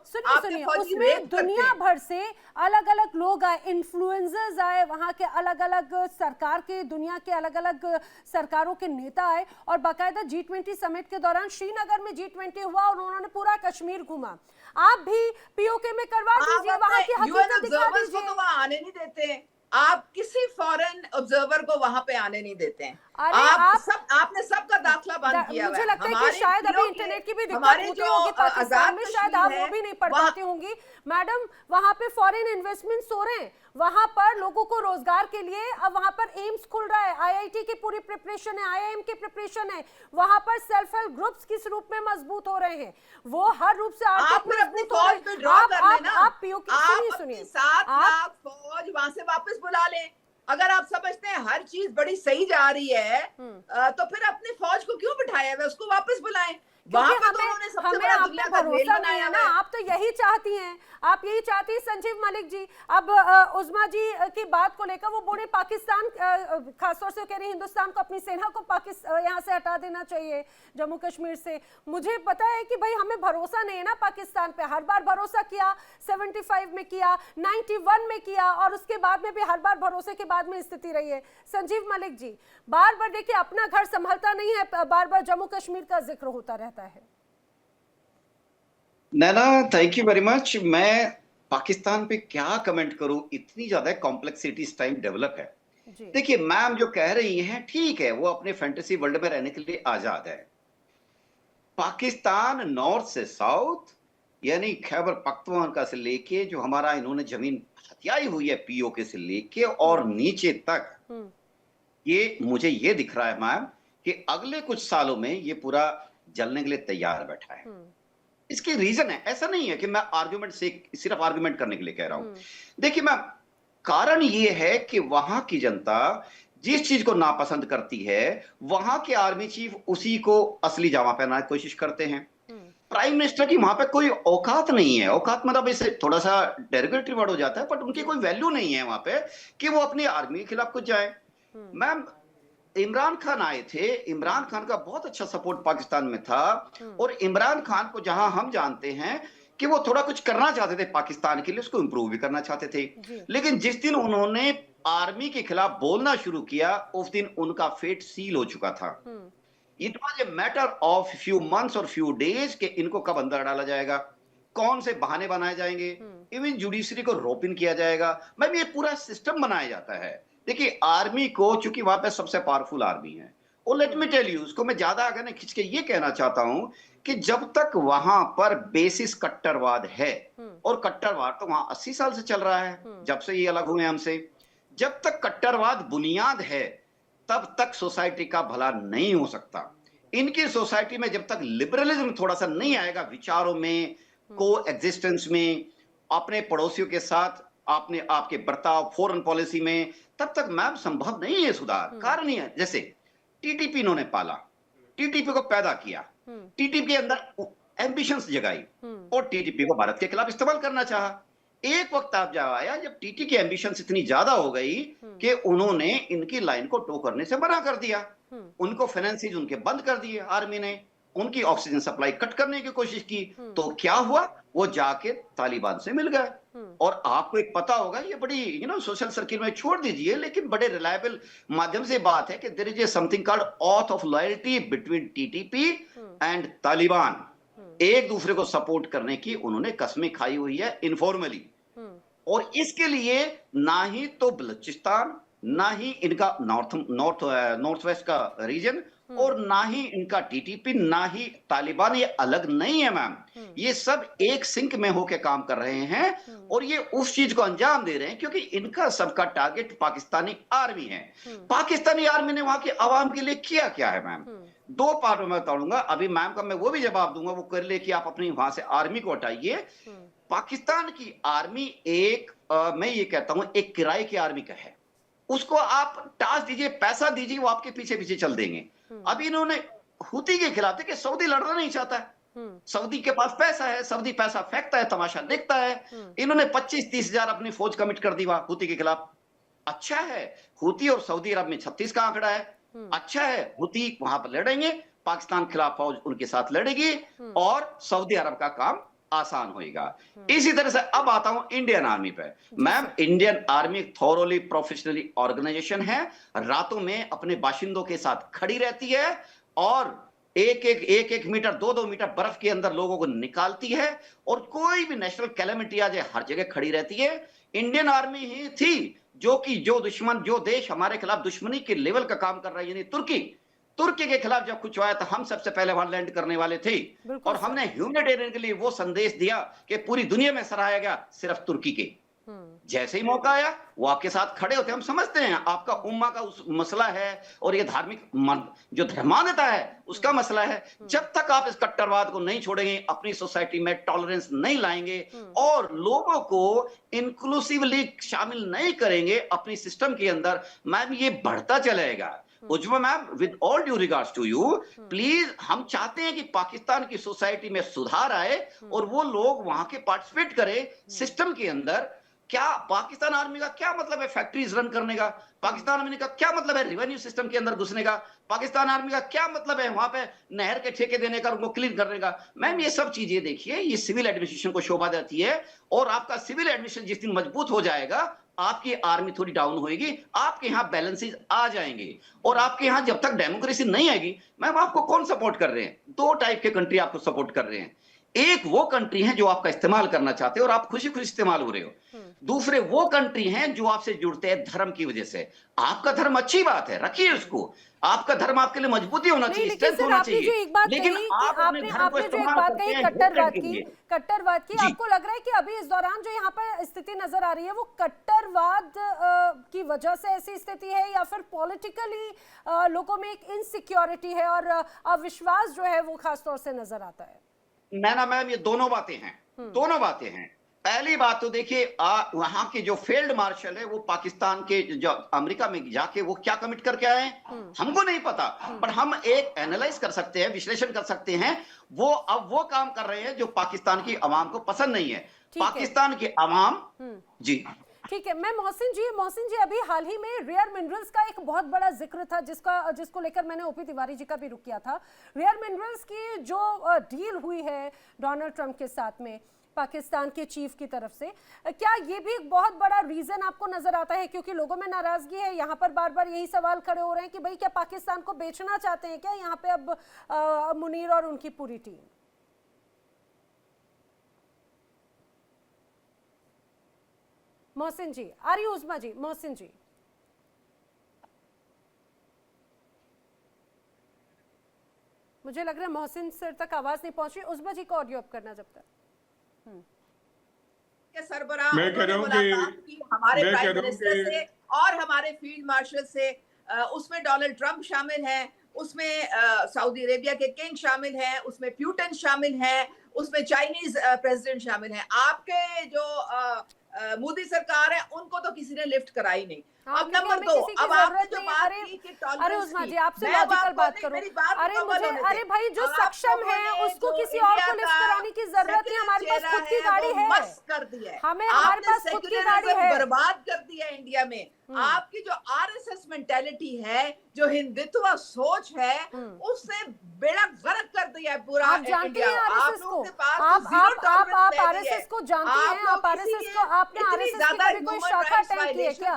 सुनिए उसमें दुनिया भर से अलग अलग लोग आए, इन्फ्लुएंसर्स आए, वहाँ के अलग अलग सरकार के, दुनिया के अलग अलग सरकारों के नेता आए और बाकायदा G20 समिट के दौरान श्रीनगर में G20 हुआ और उन्होंने पूरा कश्मीर घूमा। आप भी पीओके में करवा दीजिए, वहाँ की हकीकत दिखा दीजिए। तो वहाँ आने नहीं देते, आप किसी फॉरेन ऑब्जर्वर को वहां पे आने नहीं देते हैं। आपने सबका दाखला बंद किया। मुझे लगता है कि शायद अभी इंटरनेट की भी दिक्कत होती होगी पाकिस्तान में, शायद आप वो भी नहीं पढ़ पाती होंगी। मैडम, वहां पे फॉरेन इन्वेस्टमेंट्स हो रहे हैं, वहां पर लोगों को रोजगार के लिए अब वहां पर एम्स खुल रहा है, आईआईटी की पूरी प्रिपरेशन है, आईआईएम की प्रिपरेशन है, वहां पर सेल्फ हेल्प ग्रुप्स किस रूप में मजबूत हो रहे हैं, वो हर रूप से आर्थिक मजबूत हो रहे हैं। आप पीओके सुनिए, 7 लाख फौज वहां से वापस बुला लें। अगर आप समझते हैं हर चीज बड़ी सही जा रही है तो फिर अपनी फौज को क्यों बिठाया है, उसको वापस बुलाएं। हमें आप पे भरोसा नहीं है ना, आप तो यही चाहती हैं, आप यही चाहती हैं संजीव मलिक जी। अब उस्मा जी की बात को लेकर वो बोले पाकिस्तान, खासतौर से कह रही हिंदुस्तान को अपनी सेना को यहाँ से हटा देना चाहिए जम्मू कश्मीर से। मुझे पता है कि भाई हमें भरोसा नहीं है ना पाकिस्तान पे, हर बार भरोसा किया, 75 में किया, 91 में किया और उसके बाद में भी हर बार भरोसे के बाद में स्थिति रही है। संजीव मलिक जी, बार बार देखिए अपना घर संभलता नहीं है, बार बार जम्मू कश्मीर का जिक्र होता रहता है। नैना, थैंक यू वेरी मच। मैं पाकिस्तान पे क्या कमेंट करूं, इतनी ज्यादा कॉम्प्लेक्सिटी इस टाइम डेवलप है। देखिए, मैम जो कह रही हैं ठीक है, वो अपने फैंटेसी वर्ल्ड में रहने के लिए आजाद है। पाकिस्तान नॉर्थ से साउथ यानी खैबर पख्तूनख्वा से लेके जो हमारा इन्होंने जमीन हथियाई हुई है पीओके से लेके और नीचे तक, ये मुझे ये दिख रहा है मैम कि अगले कुछ सालों में ये पूरा जलने के लिए तैयार बैठा है। इसके रीजन है, ऐसा नहीं है कि मैं आर्गुमेंट से सिर्फ आर्गुमेंट करने के लिए कह रहा हूं। देखिए मैम, कारण ये है कि वहां की जनता जिस चीज को नापसंद करती है वहां के आर्मी चीफ उसी को असली जामा पहनाने की कोशिश करते हैं। प्राइम मिनिस्टर की वहां पे कोई औकात नहीं है। औकात मतलब इसे थोड़ा सा डेरिवेटिव वर्ड हो जाता है, बट उनकी कोई वैल्यू नहीं है वहां पे कि वो अपनी आर्मी के खिलाफ कुछ जाए। मैम, इमरान खान आए थे, इमरान खान का बहुत अच्छा सपोर्ट पाकिस्तान में था, और इमरान खान को जहां हम जानते हैं कि वो थोड़ा कुछ करना चाहते थे पाकिस्तान के लिए, उसको इंप्रूव भी करना चाहते थे, लेकिन जिस दिन उन्होंने आर्मी के खिलाफ बोलना शुरू किया उस दिन उनका फेट सील हो चुका था। It was a matter of few months और फ्यू डेज कि इनको कब अंदर डाला जाएगा, कौन से बहाने बनाए जाएंगे, इवन जुडिशरी को रोप इन किया जाएगा। मैम, ये पूरा सिस्टम बनाया जाता है। देखिए, आर्मी को, चूंकि वहां पे सबसे पावरफुल आर्मी है, और लेट मी टेल यू, उसको मैं ज्यादा आगे नहीं खींच के ये कहना चाहता हूं कि जब तक वहां पर बेसिस कट्टरवाद है, और कट्टरवाद तो वहां 80 साल से चल रहा है, जब से ये अलग हुए हमसे, जब तक कट्टरवाद बुनियाद है तब तक सोसाइटी का भला नहीं हो सकता। इनकी सोसाइटी में जब तक लिबरलिज्म थोड़ा सा नहीं आएगा, विचारों में, को एग्जिस्टेंस में, अपने पड़ोसियों के साथ आपने आपके बर्ताव, फॉरेन पॉलिसी में, तब तक मैम संभव नहीं है सुधार। कारण ही है, जैसे टीटीपी इन्होंने पाला, टीटीपी को पैदा किया, टीटीपी के अंदर एम्बिशंस जगाई, और टीटीपी को भारत के खिलाफ इस्तेमाल करना चाहा। एक वक्त आप जा आया जब टीटी की एम्बिशंस इतनी ज्यादा हो गई कि उन्होंने इनकी लाइन को टो करने से मना कर दिया, उनको फाइनेंसिस उनके बंद कर दिए, आर्मी ने उनकी ऑक्सीजन सप्लाई कट करने की कोशिश की। तो क्या हुआ, वो जाके तालिबान से मिल गए। और आपको एक पता होगा, ये बड़ी सोशल सर्किल में छोड़ दीजिए, लेकिन बड़े रिलायबल माध्यम से बात है कि there is something called oath of loyalty between TTP and Taliban. एक दूसरे को सपोर्ट करने की उन्होंने कसमें खाई हुई है इनफॉर्मली, और इसके लिए ना ही तो बलूचिस्तान, ना ही इनका नॉर्थ वेस्ट का रीजन, और ना ही इनका टीटीपी, ना ही तालिबान, ये अलग नहीं है मैम। ये सब एक सिंक में होकर काम कर रहे हैं, और ये उस चीज को अंजाम दे रहे हैं क्योंकि इनका सबका टारगेट पाकिस्तानी आर्मी है। पाकिस्तानी आर्मी ने वहां के आवाम के लिए किया क्या है मैम? दो पार्ट में बताऊंगा। अभी मैम का मैं वो भी जवाब दूंगा, वो कर ले कि आप अपनी वहां से आर्मी को हटाइए। पाकिस्तान की आर्मी एक मैं ये कहता हूं एक किराए की आर्मी का है। उसको आप टास्क दीजिए, पैसा दीजिए, वो आपके पीछे पीछे चल देंगे। अभी इन्होंने हुती के खिलाफ, देखिए सऊदी लड़ना नहीं चाहता है, सऊदी के पास पैसा है, सऊदी पैसा फेंकता है, तमाशा देखता है। इन्होंने 25-30 हजार अपनी फौज कमिट कर दी वहां हुती के खिलाफ। अच्छा है, हुती और सऊदी अरब में 36 का आंकड़ा है। अच्छा है, हुती वहां पर लड़ेंगे, पाकिस्तान के खिलाफ फौज उनके साथ लड़ेगी, और सऊदी अरब का काम आसान होएगा। इसी तरह से अब आता हूं इंडियन आर्मी पे। Ma'am, Indian army thoroughly professionally organisation है, रातों में अपने बाशिंदों के साथ खड़ी रहती है, और एक मीटर 2-2 मीटर बर्फ के अंदर लोगों को निकालती है, और कोई भी नेशनल कैलेमिटी आ जाए हर जगह खड़ी रहती है। इंडियन आर्मी ही थी जो दुश्मन, जो देश हमारे खिलाफ दुश्मनी के लेवल का काम कर रहा है, यानी तुर्की के खिलाफ जब कुछ आया तो हम सबसे पहले वहां लैंड करने वाले थे, और हमने ह्यूमैनिटेरियन के लिए वो संदेश दिया कि पूरी दुनिया में सराहा गया, सिर्फ तुर्की के। जैसे ही मौका आया वो आपके साथ खड़े होते। हम समझते हैं आपका उम्मा का उस मसला है, और ये धार्मिक जो धर्मान्यता है उसका मसला है। जब तक आप इस कट्टरवाद को नहीं छोड़ेंगे, अपनी सोसाइटी में टॉलरेंस नहीं लाएंगे, और लोगों को इंक्लूसिवली शामिल नहीं करेंगे अपनी सिस्टम के अंदर, मैम ये बढ़ता चलेगा। Ujjwal ma'am, with all due regards to you, please, हम चाहते हैं कि पाकिस्तान की सोसाइटी में सुधार आए, और वो लोग वहां के पार्टिसिपेट करें सिस्टम के अंदर। क्या पाकिस्तान आर्मी का क्या मतलब है फैक्ट्रीज रन करने का? पाकिस्तान आर्मी का क्या मतलब है रेवेन्यू सिस्टम के अंदर घुसने का? पाकिस्तान आर्मी का क्या मतलब है वहां पे नहर के ठेके देने का, उनको क्लीन करने का? मैम, ये सब चीजें देखिए, ये सिविल एडमिनिस्ट्रेशन को शोभा देती है, और आपका सिविल एडमिनिस्ट्रेशन जिस दिन मजबूत हो जाएगा, आपकी आर्मी थोड़ी डाउन होएगी, आपके यहाँ बैलेंसेस आ जाएंगे। और आपके यहाँ जब तक डेमोक्रेसी नहीं आएगी, मैम आपको कौन सपोर्ट कर रहे हैं? दो टाइप के कंट्री आपको सपोर्ट कर रहे हैं। एक वो कंट्री है जो आपका इस्तेमाल करना चाहते हो और आप खुशी खुशी इस्तेमाल हो रहे हो। दूसरे वो कंट्री हैं जो आपसे जुड़ते हैं धर्म की वजह से। आपका धर्म अच्छी बात है, रखिए उसको, आपका धर्म आपके लिए मजबूती होना चाहिए, स्ट्रेंथ होना चाहिए। लेकिन आपने जो एक बात कही कट्टरवाद की, आपको लग रहा है कि अभी इस दौरान जो यहाँ पर स्थिति नजर आ रही है वो कट्टरवाद की वजह से ऐसी स्थिति है, या फिर पॉलिटिकली लोगों में एक इनसिक्योरिटी है और अविश्वास जो है वो खासतौर से नजर आता है? मैम, ये दोनों बातें हैं, दोनों बातें हैं। पहली बात तो देखिए, वहां के जो फील्ड मार्शल है वो पाकिस्तान के जो अमेरिका में जाके वो क्या कमिट करके आए हैं हमको नहीं पता, पर हम एक एनालाइज कर सकते हैं, विश्लेषण कर सकते हैं। वो अब वो काम कर रहे हैं जो पाकिस्तान की आवाम को पसंद नहीं है। पाकिस्तान की आवाम जी ठीक है। मैं मोहसिन जी अभी हाल ही में रेयर मिनरल्स का एक बहुत बड़ा जिक्र था जिसको लेकर मैंने ओपी तिवारी जी का भी रुख किया था। रेयर मिनरल्स की जो डील हुई है डोनाल्ड ट्रंप के साथ में पाकिस्तान के चीफ की तरफ से, क्या ये भी एक बहुत बड़ा रीजन आपको नजर आता है? क्योंकि लोगों में नाराजगी है, यहाँ पर बार बार यही सवाल खड़े हो रहे हैं कि भाई क्या पाकिस्तान को बेचना चाहते हैं क्या यहाँ पे अब मुनीर और उनकी पूरी team? Mohsin ji, are you Usma ji? Mohsin ji, मुझे लग रहा है मोहसिन सर तक आवाज नहीं पहुंच रही। उस्मा जी को ऑडियो अप करना जब तक। सरबराह मैं कह रहा हूं कि हमारे प्राइम मिनिस्टर से और हमारे फील्ड मार्शल से, उसमें डोनाल्ड ट्रंप शामिल हैं, उसमें सऊदी अरेबिया के किंग शामिल हैं, उसमें प्यूटन शामिल हैं, उसमें चाइनीज प्रेसिडेंट शामिल हैं। आपके जो मोदी सरकार है उनको तो किसी ने लिफ्ट कराई नहीं। अब नंबर 2, अब आपने जो बात की कि अरे उस्मा जी आपसे लॉजिकल बात करो। अरे भाई जो सक्षम है उसको किसी और को लिफ्ट कराने की जरूरत नहीं। हमारे पास खुद की गाड़ी है, कर दिया है हमें, हमारे पास खुद की गाड़ी है। बर्बाद कर दिया इंडिया में। आपकी जो आरएसएस मेंटेलिटी है, जो हिंदुत्व सोच है, उसने बेड़ा गर्क कर दिया है पूरा। आप जानते हैं आरएसएस को, आप आरएसएस को जानते हैं, आप आरएसएस को, आपने आरएसएस की कभी कोई शाखा अटेंड की है क्या?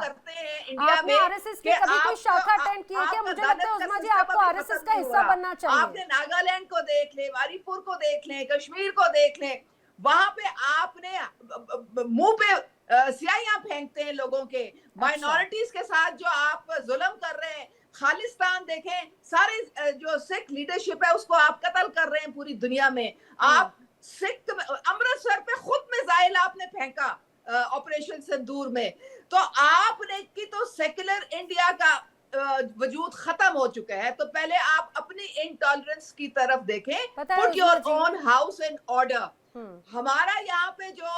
आपने आरएसएस की कभी कोई शाखा अटेंड की है क्या? मुझे लगता है उस्मा जी आपको आरएसएस का हिस्सा बनना चाहिए। आपने नागालैंड को देख ले, वारीपुर को देख ले, कश्मीर को देख ले, वहां पे आपने मुंह पे स्याहियां फेंकते हैं लोगों के। माइनॉरिटीज के साथ जो आप जुल्म कर रहे हैं, खालिस्तान देखें, सारे जो सिख लीडरशिप है उसको आप कत्ल कर रहे हैं पूरी दुनिया में। आप सिख अमृतसर पे खुद मिसाइल आपने फेंका ऑपरेशन सिंदूर में। तो आपने की तो सेक्युलर इंडिया का वजूद खत्म हो चुका है। तो पहले आप अपनी इनटॉलरेंस की तरफ देखें, put your own house in order. हमारा यहाँ पे जो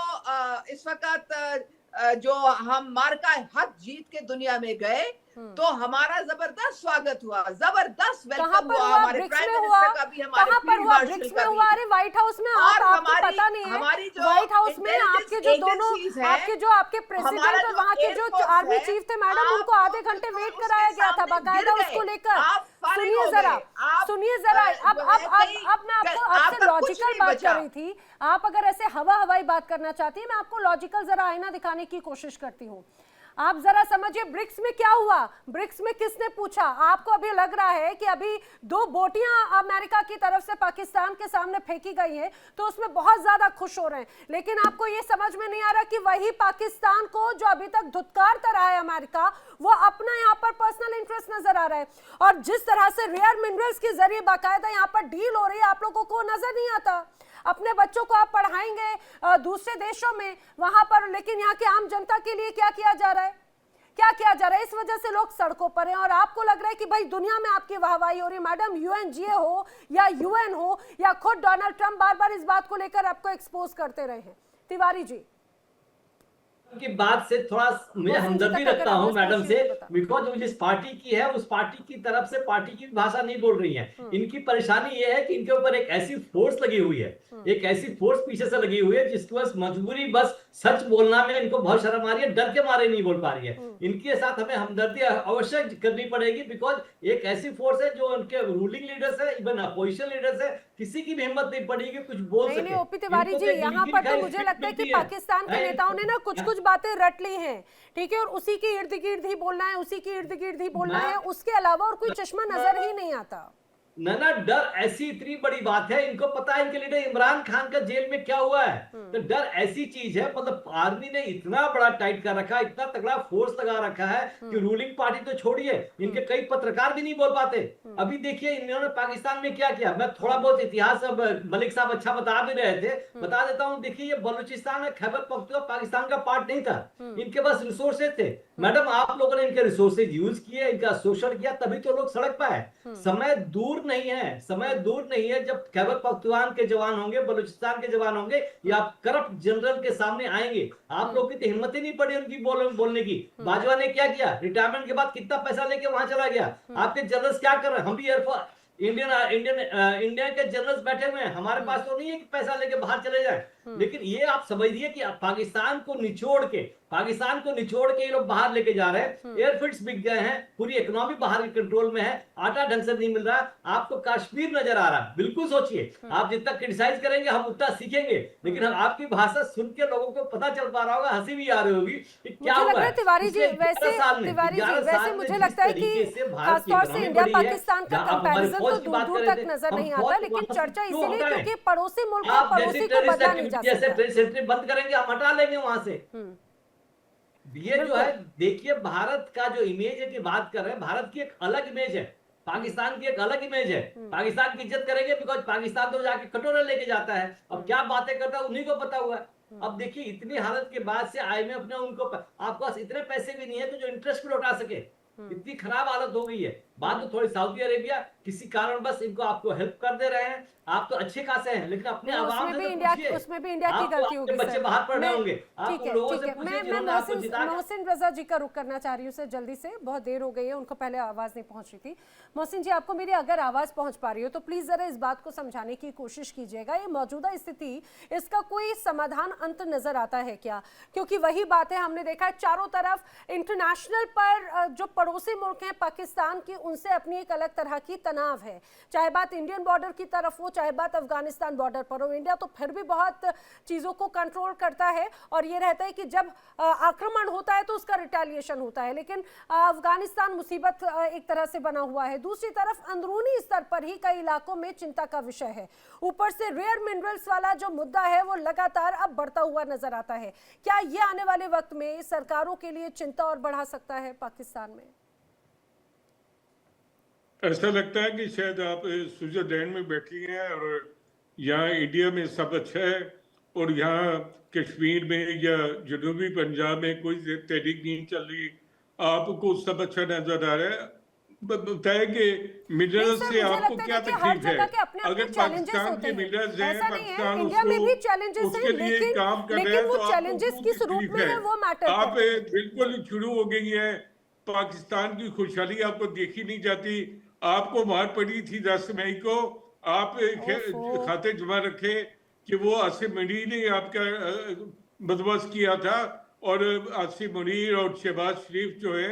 इस वक्त जो हम मार्का हक जीत के दुनिया में गए, तो हमारा जबरदस्त स्वागत हुआ, जबरदस्त वेलकम हुआ हमारे प्राइम मिनिस्टर का भी, हमारे फील्ड मार्शल का भी। अरे व्हाइट हाउस में आपको पता नहीं है, व्हाइट हाउस में आपके जो दोनों आपके प्रेसिडेंट और वहाँ के जो आर्मी चीफ थे मैडम, उनको आधे घंटे वेट कराया गया था बाकायदा उसको लेकर। सुनिए जरा अब मैं आपको आपसे लॉजिकल बात कर रही थी। आप अगर ऐसे हवाई बात करना चाहती है, मैं आपको लॉजिकल जरा आईना दिखाने की कोशिश करती हूँ। आप जरा समझिए ब्रिक्स में क्या हुआ, ब्रिक्स में किसने पूछा? आपको अभी लग रहा है कि अभी 2 बोटियां अमेरिका की तरफ से पाकिस्तान के सामने फेंकी गई हैं तो उसमें बहुत ज्यादा खुश हो रहे हैं, लेकिन आपको ये समझ में नहीं आ रहा कि वही पाकिस्तान को जो अभी तक धुतकारता रहा है अमेरिका, वो अपना यहाँ पर पर्सनल इंटरेस्ट नजर आ रहा है। और जिस तरह से रेयर मिनरल्स के जरिए बाकायदा यहाँ पर डील हो रही है, आप लोगों को नजर नहीं आता। अपने बच्चों को आप पढ़ाएंगे दूसरे देशों में वहां पर, लेकिन यहाँ की आम जनता के लिए क्या किया जा रहा है, क्या किया जा रहा है? इस वजह से लोग सड़कों पर हैं और आपको लग रहा है कि भाई दुनिया में आपकी वाहवाही हो रही है। मैडम, यूएनजीए हो या यूएन हो या खुद डोनाल्ड ट्रंप बार बार इस बात को लेकर आपको एक्सपोज करते रहे हैं। तिवारी जी की बात से थोड़ा मैं हमदर्दी रखता हूं मैडम से, बिकॉज वो जिस पार्टी की है उस पार्टी की तरफ से पार्टी की भाषा नहीं बोल रही है। इनकी परेशानी ये है कि इनके ऊपर एक ऐसी फोर्स लगी हुई है, एक ऐसी फोर्स पीछे से लगी हुई है जिसकी बस मजबूरी, बस सच बोलना में इनको बहुत शर्म आ रही है, डर के मारे नहीं बोल पा रही है। इनके साथ हमें हमदर्दी अवश्य करनी पड़ेगी, बिकॉज एक ऐसी फोर्स है जो उनके रूलिंग लीडर्स है, इवन अपोजिशन लीडर्स है, किसी की भी हिम्मत नहीं पड़ेगी कुछ बोल सके। नहीं ओपी तिवारी जी, यहाँ पर तो मुझे लगता है कि पाकिस्तान के नेताओं ने ना कुछ बातें रट ली हैं, ठीक है, और उसी के इर्द गिर्द ही बोलना है, उसी के इर्द गिर्द ही बोलना है, उसके अलावा और कोई चश्मा नजर ही नहीं आता। ना डर ऐसी इतनी बड़ी बात है, इनको पता है इनके लीडर इमरान खान का जेल में क्या हुआ है, तो डर ऐसी चीज है, मतलब आर्मी ने इतना बड़ा टाइट कर रखा है, इतना तगड़ा फोर्स लगा रखा है कि रूलिंग पार्टी तो छोड़िए, इनके कई पत्रकार भी नहीं बोल पाते। अभी देखिए इन्होंने पाकिस्तान में क्या किया, मैं थोड़ा बहुत इतिहास मलिक साहब अच्छा बता भी रहे थे, बता देता हूँ। देखिए ये बलूचिस्तान है, खैबर पख्तूनख्वा पाकिस्तान का पार्ट नहीं था, इनके पास रिसोर्सेज थे। मैडम आप लोगों ने इनके रिसोर्सेज यूज किए, इनका शोषण किया, तभी तो लोग सड़क पर आए। समय दूर दूर नहीं है, समय दूर नहीं है जब खैबर पख्तूनख्वा के जवान होंगे, बलूचिस्तान के जवान होंगे या करप्ट जनरल के सामने आएंगे। आप लोग की तो हिम्मत ही नहीं पड़ी उनकी बोलने की। बाजवा ने क्या किया, रिटायरमेंट के बाद कितना पैसा लेके वहां चला गया। आपके जनरल्स क्या कर रहे हैं? हम भी एयरफोर्स इंडिया के जनरल्स बैठे हुए हैं, हमारे पास तो नहीं है कि पैसा लेके बाहर चले जाए। लेकिन ये आप समझिए कि पाकिस्तान को निचोड़ के ये लोग बाहर लेके जा रहे हैं। एयरफील्ड्स बिक गए हैं, पूरी इकोनॉमी बाहर के कंट्रोल में है, आटा ढंग से नहीं मिल रहा। आपको कश्मीर नजर आ रहा है। बिल्कुल सोचिए, आप जितना क्रिटिसाइज करेंगे हम उतना सीखेंगे, लेकिन हम आपकी भाषा सुन के लोगों को पता चल पा रहा होगा, हंसी भी आ रही होगी कि क्या हुआ है। तिवारी जी, वैसे मुझे लगता है कि खासतौर से इंडिया पाकिस्तान का कंपैरिजन तो दूर दूर तक नजर नहीं आता, लेकिन चर्चा इसीलिए क्योंकि पड़ोसी मुल्क और पड़ोसी को बदला नहीं जा सकता। सेंट्री बंद करेंगे, हम हटा लेंगे वहां से। ये जो है, देखिए भारत का जो इमेज है की बात कर रहे हैं, भारत की एक अलग इमेज है, पाकिस्तान की एक अलग इमेज है। पाकिस्तान की इज्जत करेंगे बिकॉज पाकिस्तान तो जाके कटोरे लेके जाता है, अब क्या बातें करता है उन्हीं को पता हुआ है। अब देखिए इतनी हालत के बाद से IMF ने उनको, आपके पास इतने पैसे भी नहीं है तो जो इंटरेस्ट भी लौटा सके, इतनी खराब हालत हो गई है। बात तो थोड़ी सऊदी अरेबिया किसी कारण बस इनको आपको हेल्प कर दे रहे हैं, आप तो अच्छे खासे हैं, लेकिन अपने आवाम उसमें भी इंडिया की गलती होगी। बच्चे बाहर पढ़ रहे होंगे। ठीक है, मैं मोहसिन रजा जी का रुख करना चाह रही हूँ सर, जल्दी से, बहुत देर हो गई है, उनको पहले आवाज नहीं पहुंच रही थी। मोहसिन जी, आपको मेरी अगर आवाज पहुंच पा रही हो तो प्लीज जरा इस बात को समझाने की कोशिश कीजिएगा, ये मौजूदा स्थिति, इसका कोई समाधान अंत नजर आता है क्या? क्योंकि वही बात है, हमने देखा है चारों तरफ इंटरनेशनल पर जो पड़ोसी मुल्क हैं पाकिस्तान की, उनसे अपनी एक अलग तरह की तनाव है, चाहे बात इंडियन बॉर्डर की तरफ हो, चाहे बात अफगानिस्तान बॉर्डर पर हो। इंडिया तो फिर भी बहुत चीजों को कंट्रोल करता है और ये रहता है कि जब आक्रमण होता है तो उसका रिटेलिएशन होता है, लेकिन अफगानिस्तान मुसीबत एक तरह से बना हुआ है। दूसरी तरफ अंदरूनी स्तर पर ही कई इलाकों में चिंता का विषय है, ऊपर से रेयर मिनरल्स वाला जो मुद्दा है वो लगातार अब बढ़ता हुआ नजर आता है। क्या ये आने वाले वक्त में सरकारों के लिए चिंता और बढ़ा सकता है पाकिस्तान में? ऐसा लगता है कि शायद आप स्विट्जरलैंड में बैठी हैं और यहाँ इंडिया में सब अच्छा है और यहाँ कश्मीर में या जनूबी पंजाब में कोई तहरीक नहीं चल रही, आपको सब अच्छा नजर आ रहा है। बताए कि मिनरल्स से आपको क्या तकलीफ है? अगर पाकिस्तान के मिनरल्स हैं, पाकिस्तान उसके लिए काम कर रहा है तो आपको तकलीफ है। आप बिल्कुल शुरू हो गई है, पाकिस्तान की खुशहाली आपको देखी नहीं जाती। आपको मार पड़ी थी 10 मई को, आप खाते जमा रखे कि वो आसिम मुनीर ने आपका बंदोबस्त किया था और आसिम मुनीर और शहबाज शरीफ जो है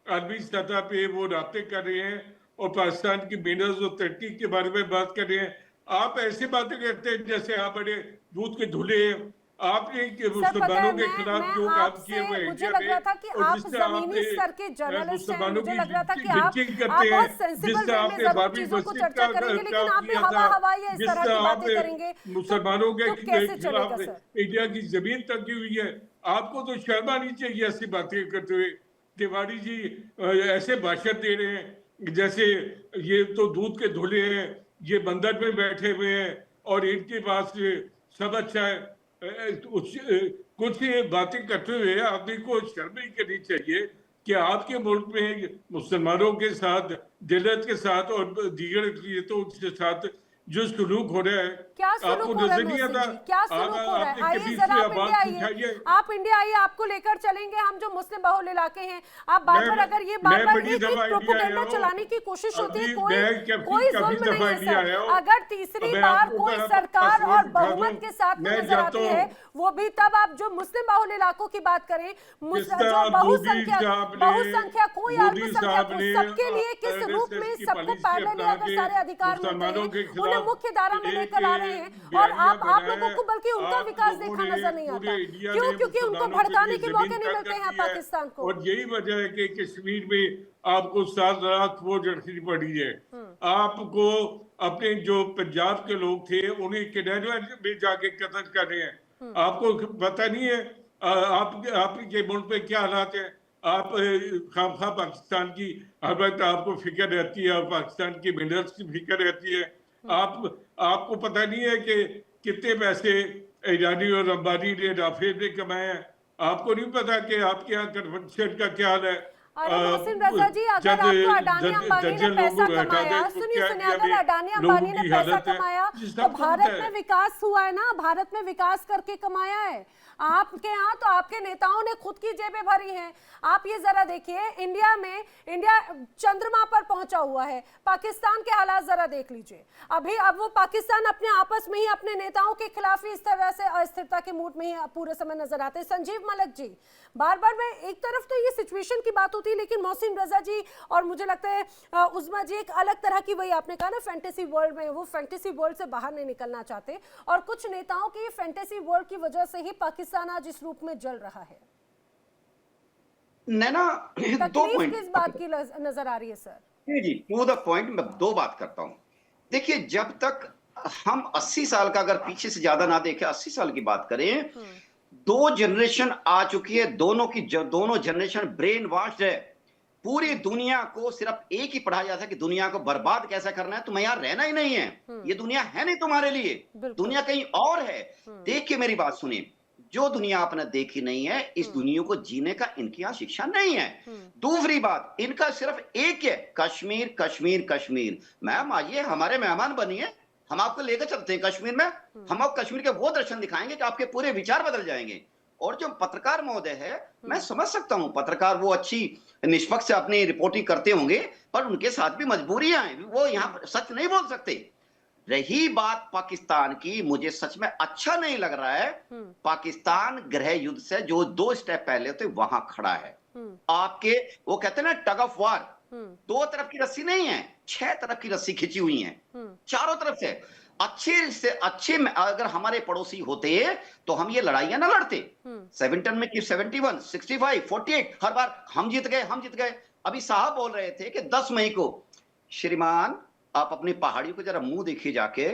आलमी सतह पे वो राब्ते कर रहे हैं और पाकिस्तान की मिनरल्स और तरक्की के बारे में बात कर रहे हैं। आप ऐसी बातें करते हैं जैसे आप बड़े दूध के धुले हैं। आपने मुसलमानों के खिलाफ जो काम किए हुए मुझे लग रहा था कि आप जमीनी स्तर के जर्नलिस्ट हैं, मुझे लग रहा था कि आप बहुत सेंसिबल वे में जरूर चीजों को चर्चा करेंगे, लेकिन आप भी हवा या इस तरह की बातें करेंगे मुसलमानों के खिलाफ इंडिया की जमीन तंगी हुई है। आपको तो शर्म आनी चाहिए ऐसी बातें करते हुए। तिवारी जी ऐसे भाषण दे रहे हैं जैसे ये तो दूध के धुले हैं, ये बंदर में बैठे हुए हैं और इनके पास सब अच्छा है। कुछ बातें करते हुए आदमी को शर्म नहीं करनी चाहिए कि आपके मुल्क में मुसलमानों के साथ, दिलत के साथ और दीगर अक़लीतों के साथ जो सलूक हो रहा है, आपको नजर नहीं आता? क्या सलूक हो रहा है? आइए जरा आप इंडिया आइए, आप इंडिया आइए, आपको लेकर चलेंगे हम जो मुस्लिम बहुल इलाके हैं। आप बार-बार अगर ये बार-बार एक प्रोपेगेंडा चलाने की कोशिश होती है, कोई जुल्म नहीं है सर। अगर तीसरी बार कोई सरकार और बहुमत के साथ नजर आती है, वो भी तब आप जो मुस्लिम बहुल इलाकों की बात करें, जो बहुसंख्या कोई अल्पसंख्यक सबके लिए किस रूप में सबको पैरेलली अगर सारे अधिकार मिलते हैं, उन्हें मुख्य धारा में लेकर आ रहे हैं और आप लोगों को बल्कि उनका विकास देखा नजर नहीं आता। क्यों? क्योंकि उनको भड़काने के मौके नहीं मिलते हैं पाकिस्तान को। और यही वजह है कि कश्मीर में आपको 7 लाख फौज रखनी पड़ी है। आपको अपने जो पंजाब के लोग थे उन्हें कनाडा में जाके कत्ल कर रहे हैं। आपको पता नहीं है आपके मुल्क में क्या हालात है? आप खामखा पाकिस्तान की हर वक्त आपको फिक्र रहती है और पाकिस्तान की मिनरल्स की फिक्र रहती है। आपको पता नहीं है कि कितने पैसे ईरानी और अंबानी ने राफेल ने कमाए हैं? आपको नहीं पता कि आपके यहाँ कन्वेंशन का क्या हाल है? अरे मोहसिन रजा जी, अगर आपको अडानी अंबानी ने पैसा कमाया, सुनिए अगर अडानी अंबानी ने पैसा कमाया तो भारत में विकास हुआ है ना, भारत में विकास करके कमाया है। आपके यहाँ तो आपके नेताओं ने खुद की जेबें भरी हैं। आप ये जरा देखिए, इंडिया चंद्रमा पर पहुंचा हुआ है, पाकिस्तान के हालात जरा देख लीजिए। अब वो पाकिस्तान अपने आपस में ही अपने नेताओं के खिलाफ इस तरह से अस्थिरता के मूड में ही पूरे समय नजर आते हैं। संजीव मलिक जी, बार बार मैं एक तरफ तो ये सिचुएशन की बात होती है, लेकिन मोहसिन रजा जी और मुझे लगता है उज़मा जी एक अलग तरह की, वही आपने कहा ना फैंटेसी वर्ल्ड में, वो फैंटेसी वर्ल्ड से बाहर नहीं निकलना चाहते, और कुछ नेताओं की फैंटेसी वर्ल्ड की वजह से ही पाकिस्तान आज इस रूप में जल रहा है। नैना, दो पॉइंट किस बात की नजर आ रही है सर? जी, टू द पॉइंट मैं दो बात करता हूं। देखिए, जब तक हम 80 साल का अगर पीछे से ज्यादा ना देखें, 80 साल की बात करें, दो जनरेशन आ चुकी है, दोनों जनरेशन ब्रेन वॉश्ड है। पूरी दुनिया को सिर्फ एक ही पढ़ाया जाता है कि दुनिया को बर्बाद कैसे करना है, तुम्हें यहाँ रहना ही नहीं है, ये दुनिया है नहीं तुम्हारे लिए, दुनिया कहीं और है। देख के मेरी बात सुनिए, जो दुनिया आपने देखी नहीं है, इस दुनिया को जीने का इनकी यहाँ शिक्षा नहीं है। दूसरी बात, इनका सिर्फ एक है, कश्मीर कश्मीर कश्मीर। मैम आइए, हमारे मेहमान बनिए, हम आपको लेकर चलते हैं कश्मीर में, हम आपको कश्मीर के वो दर्शन दिखाएंगे कि आपके पूरे विचार बदल जाएंगे। और जो पत्रकार महोदय है, मैं समझ सकता हूं, पत्रकार वो अच्छी निष्पक्ष से अपनी रिपोर्टिंग करते होंगे, पर उनके साथ भी मजबूरियां हैं, वो यहाँ सच नहीं बोल सकते। रही बात पाकिस्तान की, मुझे सच में अच्छा नहीं लग रहा है, पाकिस्तान गृह युद्ध से जो 2 स्टेप पहले थे वहां खड़ा है। आपके वो कहते हैं ना टग ऑफ वार, 2 तरफ की रस्सी नहीं है, 6 तरफ की रस्सी खिंची हुई है, चारों तरफ से। अच्छे में अगर हमारे पड़ोसी होते तो हम ये लड़ाइयां ना लड़ते। 71 में 71, 65, 48, हर बार हम जीत गए। अभी साहब बोल रहे थे कि 10 मई को, श्रीमान आप अपनी पहाड़ियों को जरा मुंह देखिए जाके,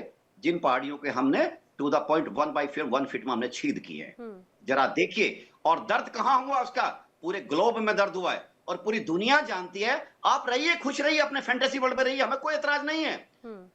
जिन पहाड़ियों के हमने टू द पॉइंट 1 फीट में हमने छेद किए हैं, जरा देखिए। और दर्द कहां हुआ उसका, पूरे ग्लोब में दर्द हुआ है और पूरी दुनिया जानती है। आप रहिए, खुश रहिए, अपने फैंटेसी वर्ल्ड में रहिए, हमें कोई एतराज नहीं है।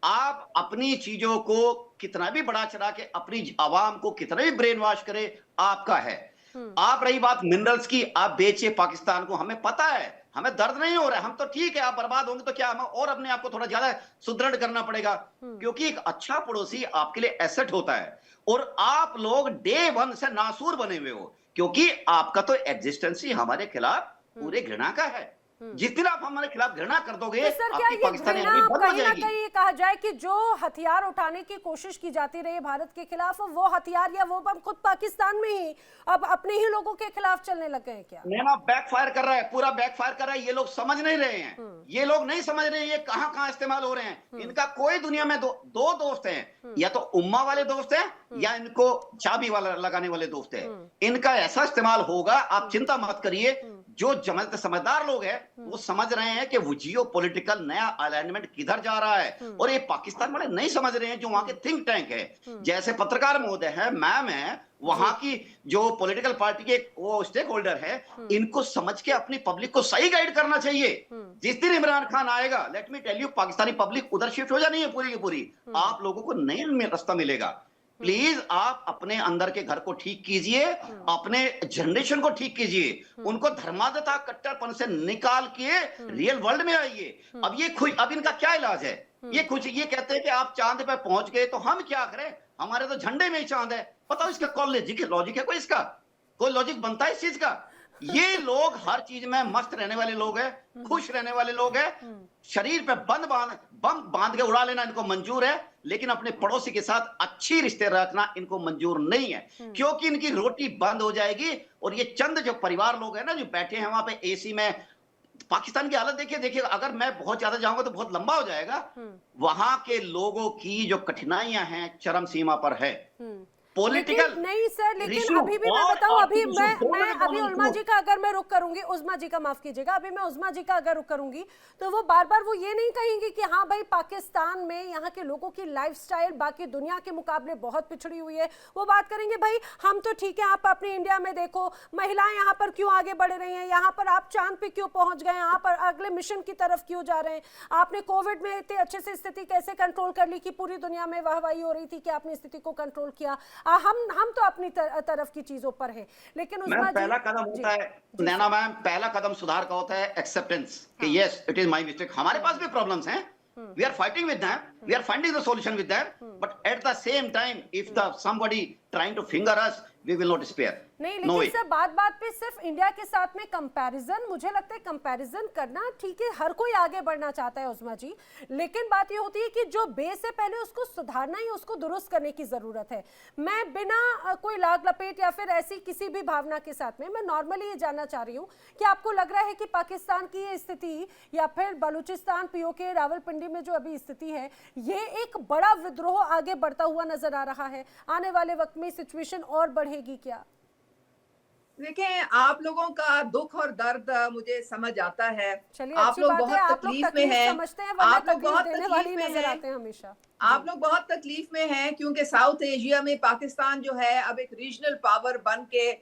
आप अपनी चीजों को कितना भी बढ़ा चढ़ा के अपनी आवाम को कितना भी ब्रेन वॉश करे, आपका है। आप रही बात मिनरल्स की, आप बेचे पाकिस्तान को, हमें पता है, हमें दर्द नहीं हो रहा है, हम तो ठीक है, आप बर्बाद होंगे तो क्या, हमें और अपने आप को थोड़ा ज्यादा सुदृढ़ करना पड़ेगा, क्योंकि एक अच्छा पड़ोसी आपके लिए एसेट होता है। और आप लोग डे 1 से नासूर बने हुए हो, क्योंकि आपका तो एग्जिस्टेंस ही हमारे खिलाफ पूरे घृणा का है। जिस दिन आप हमारे खिलाफ घृणा कर दोगे, तो सर क्या ये घृणा कहीं ना कहीं कहा जाए कि जो हथियार उठाने की कोशिश की जाती रही भारत के खिलाफ, वो हथियार या वो बम खुद पाकिस्तान में ही अब अपने ही लोगों के खिलाफ चलने लगे हैं क्या? नहीं, बैकफायर कर रहा है, पूरा बैकफायर कर रहा है। ये लोग समझ नहीं रहे हैं, ये लोग नहीं समझ रहे हैं ये कहां इस्तेमाल हो रहे हैं। इनका कोई दुनिया में दो दोस्त हैं, या तो उम्मा वाले दोस्त हैं या इनको चाबी वाला लगाने वाले दोस्त हैं। इनका ऐसा इस्तेमाल होगा, आप चिंता मत करिए। जो समझदार लोग हैं वो समझ रहे हैं कि वो जियो पॉलिटिकल नया अलाइनमेंट किधर जा रहा है, और ये पाकिस्तान वाले नहीं समझ रहे हैं, जो वहां के थिंक टैंक है, जैसे पत्रकार महोदय है, मैम है, वहां की जो पॉलिटिकल पार्टी के वो स्टेक होल्डर है, इनको समझ के अपनी पब्लिक को सही गाइड करना चाहिए। जिस दिन इमरान खान आएगा, let me tell you, Pakistani public उधर शिफ्ट हो जानी है पूरी की पूरी, आप लोगों को नया रास्ता मिलेगा। प्लीज आप अपने अंदर के घर को ठीक कीजिए, अपने जनरेशन को ठीक कीजिए, उनको धर्मांधता कट्टरपन से निकाल के रियल वर्ल्ड में आइए। अब इनका क्या इलाज है? ये कहते हैं कि आप चांद पे पहुंच गए तो हम क्या करें, हमारे तो झंडे में ही चांद है। बताओ इसका कौन लॉजिक है? कोई लॉजिक बनता है इस चीज का? ये लोग हर चीज में मस्त रहने वाले लोग हैं, खुश रहने वाले लोग हैं। शरीर पे बम बांध के उड़ा लेना इनको मंजूर है, लेकिन अपने पड़ोसी के साथ अच्छी रिश्ते रखना इनको मंजूर नहीं है, क्योंकि इनकी रोटी बंद हो जाएगी। और ये चंद जो परिवार लोग हैं ना, जो बैठे हैं वहां पे एसी में, पाकिस्तान की हालत देखिए, अगर मैं बहुत ज्यादा जाऊंगा तो बहुत लंबा हो जाएगा। वहां के लोगों की जो कठिनाइयां हैं चरम सीमा पर है। पॉलिटिकल नहीं सर, लेकिन अभी भी मैं बताऊं, अभी उज़मा जी का अगर मैं रुख करूंगी, उज़मा जी का माफ कीजिएगा, अभी मैं उज़मा जी का अगर रुख करूंगी तो वो बार बार वो ये नहीं कहेंगे कि हाँ भाई पाकिस्तान में यहाँ के लोगों की लाइफस्टाइल बाकी दुनिया के मुकाबले बहुत पिछड़ी हुई है। वो बात करेंगे भाई हम तो ठीक है, आप अपने इंडिया में देखो महिलाएं यहाँ पर क्यों आगे बढ़ रही हैं, यहाँ पर आप चांद पे क्यों पहुंच गए, यहाँ पर अगले मिशन की तरफ क्यों जा रहे हैं, आपने कोविड में इतने अच्छे से स्थिति कैसे कंट्रोल कर ली कि पूरी दुनिया में वाहवाही हो रही थी कि आपने स्थिति को कंट्रोल किया। हम तो अपनी तरफ की चीजों पर है, लेकिन उस्मा जी पहला कदम होता है नैना मैम, पहला कदम सुधार का होता है एक्सेप्टेंस कि yes it is my mistake. हमारे पास भी प्रॉब्लम्स हैं, we are fighting with them, we are finding the solution with them, but at the same time if the somebody trying to finger us, we will not spare। नहीं, लेकिन सर बात पे सिर्फ इंडिया के साथ में कंपैरिजन, मुझे लगता है कंपैरिजन करना ठीक है, हर कोई आगे बढ़ना चाहता है उस्मा जी, लेकिन बात ये होती है कि जो बेस है पहले उसको सुधारना ही, उसको दुरुस्त करने की जरूरत है। मैं बिना कोई लाग लपेट या फिर ऐसी किसी भी भावना के साथ में मैं नॉर्मली ये जानना चाह रही हूँ कि आपको लग रहा है कि पाकिस्तान की ये स्थिति या फिर बलूचिस्तान पीओके रावलपिंडी में जो अभी स्थिति है, ये एक बड़ा विद्रोह आगे बढ़ता हुआ नजर आ रहा है, आने वाले वक्त में सिचुएशन और बढ़ेगी क्या? देखें, आप लोगों का दुख और दर्द मुझे समझ आता है। आप लोग बहुत तकलीफ में हैं, आप लोग बहुत तकलीफ में नजर आते हैं हमेशा। आप लोग बहुत तकलीफ में हैं क्योंकि साउथ एशिया में पाकिस्तान जो है अब एक रीजनल पावर बन के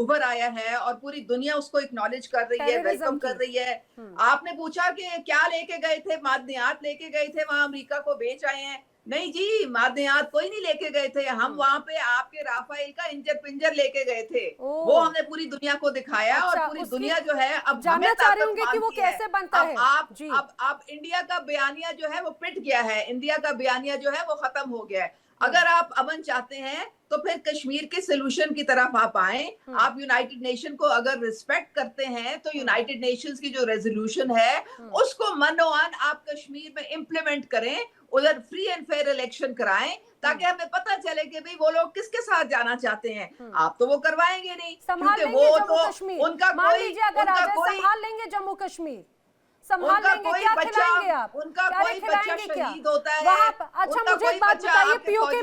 उभर आया है और पूरी दुनिया उसको एक्नॉलेज कर रही है, वेलकम कर रही है। आपने पूछा कि क्या लेके गए थे, मादनियात लेके गए थे, वहां अमेरिका को बेच आए हैं? नहीं जी, मादनियात कोई नहीं लेके गए थे, हम वहां पे आपके राफेल का इंजर पिंजर लेके गए थे, वो हमने पूरी दुनिया को दिखाया। और पूरी दुनिया जो है अब जानना चाह रहे होंगे कि वो कैसे बनता है। अब इंडिया का बयानिया जो है वो पिट गया है, इंडिया का बयानिया जो है वो खत्म हो गया है। अगर आप अमन चाहते हैं तो फिर कश्मीर के सोल्यूशन की तरफ आप आए। आप यूनाइटेड नेशन को अगर रिस्पेक्ट करते हैं तो यूनाइटेड नेशंस की जो रेजोल्यूशन है उसको मनोआन आप कश्मीर में इम्प्लीमेंट करें, उधर फ्री एंड फेयर इलेक्शन कराएं ताकि हमें पता चले कि भाई वो लोग किसके साथ जाना चाहते हैं। आप तो वो करवाएंगे नहीं, क्योंकि वो तो उनका कोई संभाल लेंगे जम्मू कश्मीर, संभाल लेंगे, क्या खिलाएंगे आप? उनका कोई बच्चा शहीद होता है वहाँ। अच्छा मुझे एक बात बताइए, पीओके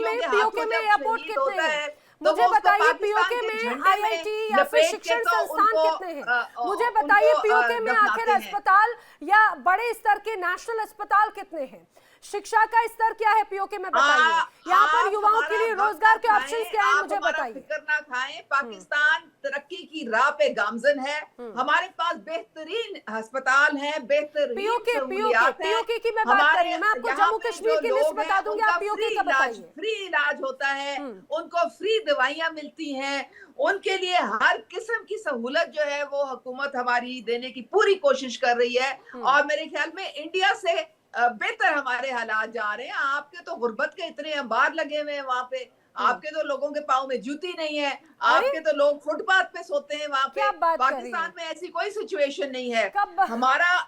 में एयरपोर्ट कितने हैं? मुझे बताइए पीओके में आईआईटी या फिर शिक्षण संस्थान कितने हैं? मुझे बताइए पीओके में आखिर अस्पताल या बड़े स्तर के नेशनल अस्पताल कितने हैं? शिक्षा का स्तर क्या है पीओके में बताइए। यहाँ पर युवाओं के लिए रोजगार के ऑप्शंस क्या है, मुझे बताइए। फिक्र ना खाएं, पाकिस्तान तरक्की की राह पे गामजन है। हमारे पास बेहतरीन अस्पताल है, बेहतरीन पीओके की मैं बात कर रही हूं, मैं आपको जम्मू कश्मीर की लिस्ट बता दूंगी, आप पीओके का बताइए। फ्री इलाज होता है, उनको फ्री दवाइयां मिलती हैं, उनके लिए हर किस्म की सहूलत जो है वो हुकूमत हमारी देने की पूरी कोशिश कर रही है। और मेरे ख्याल में इंडिया से बेहतर हमारे हालात जा रहे हैं। आपके तो गुर्बत के इतने अंबार लगे हुए हैं वहां पे, आपके तो लोगों के पाँव में जूती नहीं है, आपके तो लोग फुटपाथ पे सोते हैं वहां पे। पाकिस्तान में ऐसी कोई सिचुएशन नहीं है। हमारा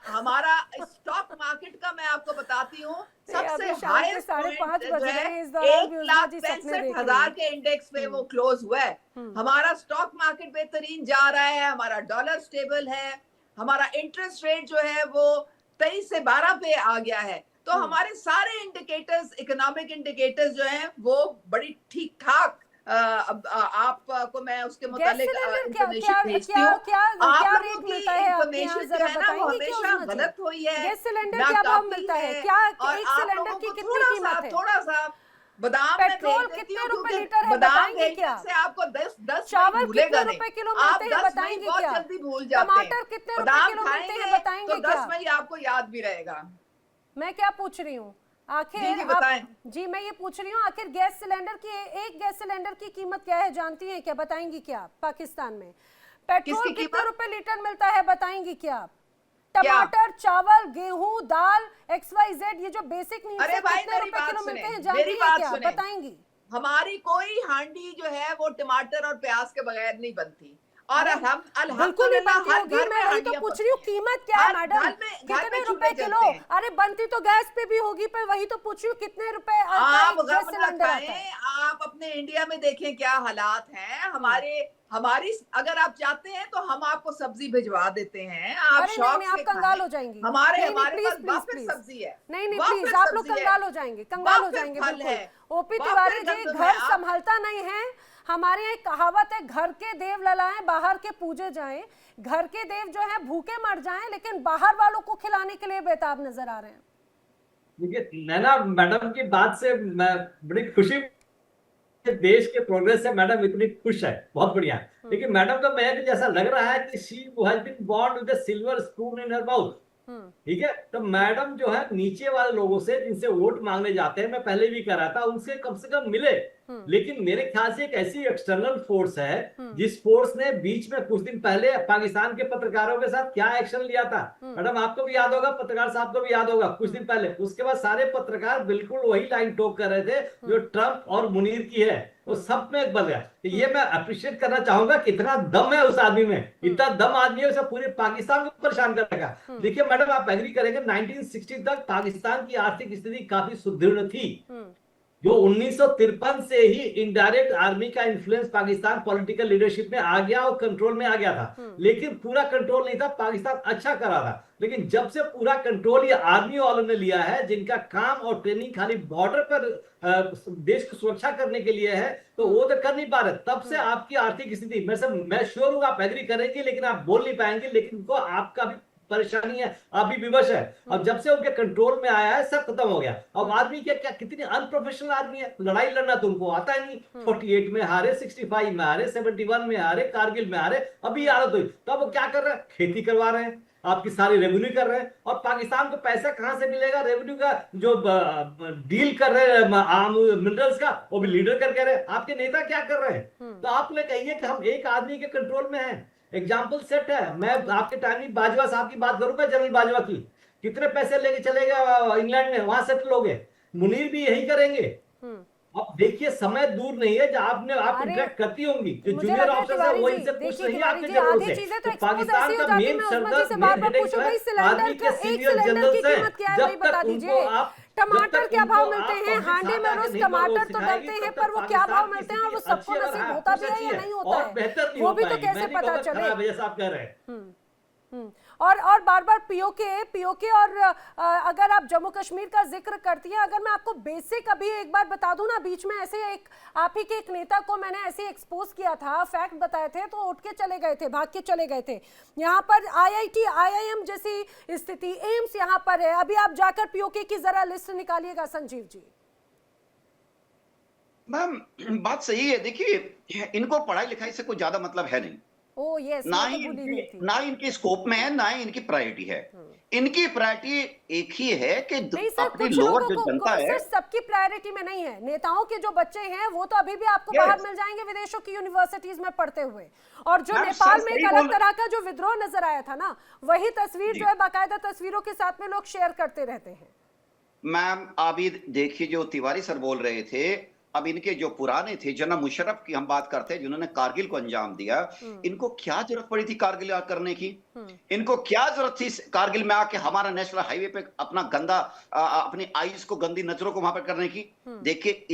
स्टॉक मार्केट का मैं आपको बताती हूँ, सबसे हाईएस्ट 1,65,000 के इंडेक्स पे वो क्लोज हुआ है। हमारा स्टॉक मार्केट बेहतरीन जा रहा है, हमारा डॉलर स्टेबल है, हमारा इंटरेस्ट रेट जो है वो 23 से 12 पे आ गया है। तो हमारे सारे इंडिकेटर्स, इकोनॉमिक इंडिकेटर्स जो हैं वो बड़ी ठीक ठाक। आपको मैं उसके मुताबिक इंफॉर्मेशन भेजती हूँ। आप लोगों की इंफॉर्मेशन जो है ना वो हमेशा गलत हुई है, गैस सिलेंडर क्या भाव मिलता है, क्या एक सिलेंडर की कितनी कीमत है? थोड़ा सा बादाम पेट्रोल कितने रुपए लीटर है बताएंगे क्या? से आपको 10 चावल कितने रुपए किलो मिलते हैं बताएंगे क्या? जल्दी भूल जाते हैं। टमाटर कितने रुपए किलो मिलते हैं बताएंगे क्या? 10 मई आपको याद भी रहेगा। मैं क्या पूछ रही हूँ आखिर जी मैं ये पूछ रही हूँ आखिर गैस सिलेंडर की, एक गैस सिलेंडर की कीमत क्या है जानती है क्या? बताएंगी क्या आप? पाकिस्तान में पेट्रोल कितने रुपए लीटर मिलता है बताएंगी क्या आप? टमाटर, चावल, गेहूं, दाल, XYZ ये जो बेसिक नीड्स है कितने रुपए किलो मिलते हैं जानती है क्या? बताएंगी? हमारी कोई हांडी जो है वो टमाटर और प्याज के बगैर नहीं बनती और हम बिल्कुल नहीं बनती होगी। मैं वही तो पूछ रही हूँ कीमत क्या है मैडम, कितने रुपए किलो? अरे बनती तो गैस पे भी होगी, पर वही तो पूछ रही हूँ कितने रुपए गैस सिलेंडर आता है? आप अपने इंडिया में देखें क्या हालात हैं। हमारी अगर आप चाहते हैं तो हम आपको सब्जी भिजवा देते हैं, आप शौक से कंगाल हो जाएंगे। हमारे पास वापस सब्जी है। नहीं प्लीज, आप लोग कंगाल हो जाएंगे, कंगाल हो जाएंगे बिल्कुल। ओपी तिवारी जी घर संभालता नहीं है। हमारे यहाँ एक कहावत है, घर के देव ललाएं बाहर के पूजे जाएं। घर के देव जो है भूखे मर जाएं लेकिन बाहर वालों को खिलाने के लिए बेताब नजर आ रहे हैं। देखिए नैना मैडम की बात से मैं बड़ी खुशी, देश के प्रोग्रेस से मैडम इतनी खुश है, बहुत बढ़िया। लेकिन मैडम का मैं जैसा लग रहा है कि she has been born with a silver spoon in her mouth. ठीक है, तो मैडम जो है नीचे वाले लोगों से जिनसे वोट मांगने जाते हैं, मैं पहले भी कह रहा था, उनसे कम से कम मिले, लेकिन मेरे ख्याल से एक ऐसी एक्सटर्नल फोर्स है जिस फोर्स ने बीच में कुछ दिन पहले पाकिस्तान के पत्रकारों के साथ क्या एक्शन लिया था। मैडम आपको भी याद होगा, पत्रकार साहब को भी याद होगा, कुछ दिन पहले उसके बाद सारे पत्रकार बिल्कुल वही लाइन टोक कर रहे थे जो ट्रंप और मुनीर की है, वो सब में बदल गया। ये मैं अप्रिशिएट करना चाहूंगा कि इतना दम है उस आदमी में, इतना दम आदमी है, उसे पूरे पाकिस्तान को परेशान करेगा। देखिए मैडम आप एग्री करेंगे 1960 तक पाकिस्तान की आर्थिक स्थिति काफी सुदृढ़ थी, जो 1953 से ही इनडायरेक्ट आर्मी का इन्फ्लुएंस पाकिस्तान पॉलिटिकल लीडरशिप में आ गया और कंट्रोल में आ गया था, लेकिन पूरा कंट्रोल नहीं था। पाकिस्तान अच्छा करा था, लेकिन जब से पूरा कंट्रोल ये आर्मी वालों ने लिया है, जिनका काम और ट्रेनिंग खाली बॉर्डर पर देश की सुरक्षा करने के लिए है, तो वो तो कर नहीं पा रहे। तब से आपकी आर्थिक स्थिति, मैं श्योर हूं आप एग्री करेंगे, लेकिन आप बोल नहीं पाएंगे, लेकिन को आपका भी परेशानी है, आप भी विवश है। अब जब से उनके कंट्रोल में आया है सब खत्म हो गया। अब आदमी क्या कितनी अनप्रोफेशनल आदमी है, लड़ाई लड़ना तो उनको आता ही नहीं। 48 में हारे, 65 में हारे, 71 में हारे, कारगिल में हारे, अभी हालत हुई। तो अब वो क्या कर रहे हैं, खेती करवा रहे हैं, आपकी सारी रेवेन्यू कर रहे हैं। और पाकिस्तान को पैसा कहां से मिलेगा, रेवेन्यू का जो डील कर रहे हैं आम मिनरल्स का, वो भी लीडर कर रहे हैं। आपके नेता क्या कर रहे हैं? तो आप लोग कहिए कि हम एक आदमी के कंट्रोल में हैं। एग्जाम्पल सेट है। मैं आपके टाइम में बाजवा साहब की बात करूंगा, जनरल बाजवा की, कितने पैसे लेके चले गए इंग्लैंड में, वहां सेटल हो गए। मुनीर भी यही करेंगे। अब देखिए समय दूर नहीं है, जब आप इंटरेक्ट करती होंगी, जो जूनियर ऑफिसर है वो इनसे पूछ रही है आपके जरूरत है। तो पाकिस्तान का मेन सरदर्द, मेन हेडेक आर्मी के सीनियर जनरल्स हैं। जब तक उनको आप टमाटर क्या भाव मिलते हैं, हांडी में रोज टमाटर तो डलते हैं, पर वो क्या भाव मिलते हैं और वो सबको नसीब होता भी है या नहीं होता है, वो भी तो कैसे पता चले। जैसा आप कह रहे हैं। और बार बार पीओके और अगर आप जम्मू कश्मीर का जिक्र करती हैं, अगर मैं आपको बेसिक अभी एक बार बता दूं ना, बीच में ऐसे एक आप ही के एक नेता को मैंने ऐसे एक्सपोज किया था, फैक्ट बताए थे तो उठ के चले गए थे, भाग के चले गए थे। यहाँ पर IIT IIM जैसी स्थिति, एम्स यहाँ पर है। अभी आप जाकर पीओके की जरा लिस्ट निकालिएगा संजीव जी। मैम बात सही है। देखिए इनको पढ़ाई लिखाई से कोई ज्यादा मतलब है नहीं, ना इनके स्कोप में है, ना ही इनकी प्रायोरिटी है। इनकी प्रायोरिटी एक ही है कि अपनी लोअर जो जनता है, सबकी प्रायोरिटी में नहीं है। नेताओं के जो बच्चे हैं वो तो अभी भी आपको बाहर मिल जाएंगे विदेशों की यूनिवर्सिटीज में पढ़ते हुए। और जो नेपाल में एक अलग तरह का जो विद्रोह नजर आया था ना, वही तस्वीर जो है बाकायदा तस्वीरों के साथ में लोग शेयर करते रहते हैं। मैम अभी देखिए जो तिवारी सर बोल रहे थे, अब इनके जो पुराने थे, जनरल मुशर्रफ की हम बात करते हैं, जिन्होंने कारगिल को अंजाम दिया, इनको क्या जरूरत पड़ी थी कारगिल करने की? इनको क्या जरूरत थी कारगिल में आके हमारा नेशनल हाईवे पे अपना गंदा अपनी आईज को, गंदी नजरों को वहां पर करने की? देखिए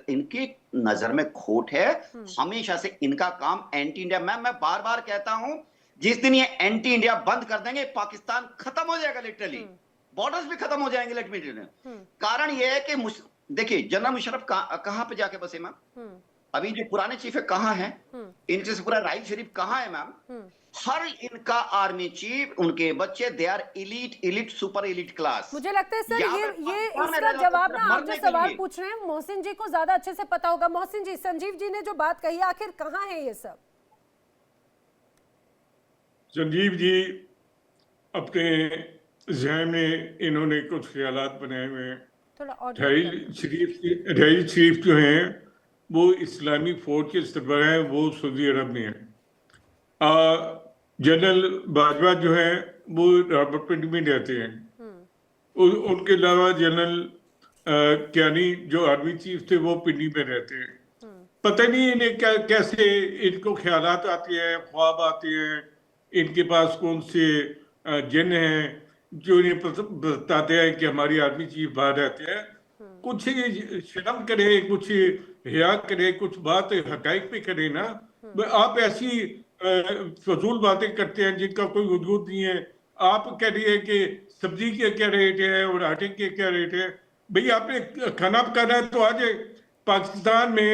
इनकी नजर में खोट है। हमेशा से इनका काम एंटी इंडिया। मैं बार बार कहता हूं, जिस दिन ये एंटी इंडिया बंद कर देंगे, पाकिस्तान खत्म हो जाएगा, लिटरली बॉर्डर्स भी खत्म हो जाएंगे। लेट मी टेल यू, कारण यह है कि देखिए जनरल मुशर्रफ कहां पे जाके बसे मैम? अभी जो पुराने चीफ है कहां है? इनसे से पूरा राइल शरीफ कहां है मैम? हर इनका आर्मी चीफ, उनके बच्चे, they are elite super elite class. मुझे लगता है सर ये इसका जवाब ना आप जो सवाल पूछ रहे हैं मोहसिन जी को ज्यादा अच्छे से पता होगा। मोहसिन जी, संजीव जी ने जो बात कही, आखिर कहां है ये सब? संजीव जी अपने जहन में इन्होंने कुछ ख्यालात बनाए हुए हैं। राइल शरीफ जो हैं वो इस्लामी फौज के सरबराह हैं, वो सऊदी अरब में हैं। जनरल बाजवा जो है वो रावलपिंडी में रहते हैं। उनके अलावा जनरल क्यानी जो आर्मी चीफ थे वो पिंडी में रहते हैं। पता नहीं इन्हें कैसे इनको ख्यालात आते हैं, ख्वाब आते हैं, इनके पास कौन से जिन हैं जो इन्हें बताते हैं कि हमारी आर्मी चीफ बाहर रहते हैं। कुछ शर्म करे, कुछ हिया करे, कुछ बात हकाइक पे करे ना। आप ऐसी फजूल बातें करते हैं जिनका कोई वजूद नहीं है। आप कह रही है कि सब्जी के क्या रेट है और आटे के क्या रेट है। भाई आपने खाना पकाना है तो आज पाकिस्तान में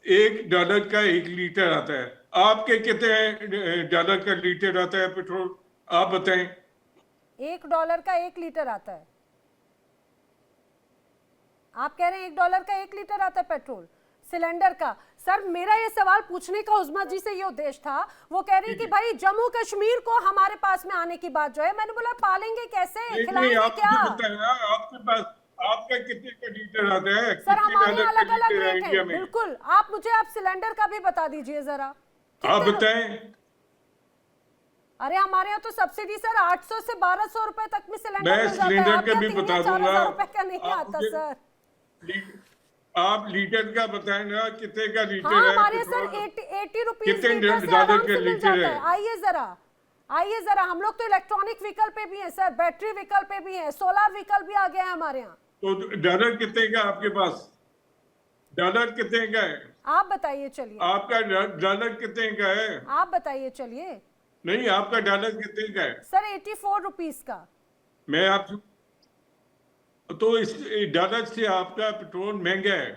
$1 का 1 लीटर आता है। आपके कितने $1 का लीटर आता है पेट्रोल, आप बताएं? $1 का 1 लीटर आता है। आप कह रहे हैं $1 का 1 लीटर आता है पेट्रोल सिलेंडर का। सर मेरा ये सवाल पूछने का उस्मा जी से ये उद्देश्य था, वो कह रही कि भाई जम्मू कश्मीर को हमारे पास में आने की बात जो है, मैंने बोला पालेंगे कैसे, खिलाएंगे क्या? आपका कितने का लीटर आता है? सर कितने हमारे डॉलर अलग का अलग लीटर है रेट है, इंडिया में? बिल्कुल। आप मुझे आप सिलेंडर का भी बता दीजिए जरा। आप कितने बताएं। अरे हमारे यहाँ तो सब्सिडी सर 800 से 1200 रुपए तक में सिलेंडर मैं मिल जाता है। सिलेंडर आपके का यहाँ भी 3000 बता दूंगा। 4000 रुपए का नहीं आप आता मुझे सर। आप लीटर का बताएं ना, कितने का लीटर हाँ है हमारे सर पेट्रोल? 80 रुपीज कितने लीटर से डॉलर आराम का से मिल लीटर जाता है? है। आइए जरा हम लोग तो इलेक्ट्रॉनिक व्हीकल पे भी है सर, बैटरी व्हीकल पे भी है, सोलर व्हीकल भी आ गया है हमारे यहाँ। तो डॉलर कितने का आपके पास? डॉलर कितने का है? आप बताइए चलिए, आपका डॉलर कितने का है? आप बताइए चलिए। नहीं, आपका डॉलर कितने का है? सर 84 रुपीज का। मैं आप तो इस डॉलर से आपका पेट्रोल महंगा है,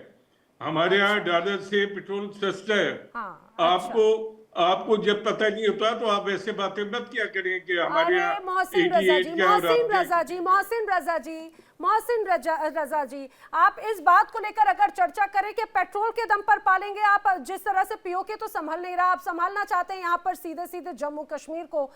हमारे यहाँ डॉलर से पेट्रोल सस्ता है। हाँ, अच्छा। आपको जब पता नहीं होता तो आप ऐसे बातें मत क्या करें कि हमारे अरे यहाँ मोहसिन रजा 88 जी, का और मोहसिन आपके रजा जी, मोहसिन रजा जी, आप इस बात को लेकर अगर चर्चा करें कि पेट्रोल के दम पर पालेंगे, आप जिस तरह से पीओके तो संभल नहीं रहा, आप संभालना चाहते हैं यहाँ पर सीधे सीधे जम्मू कश्मीर को,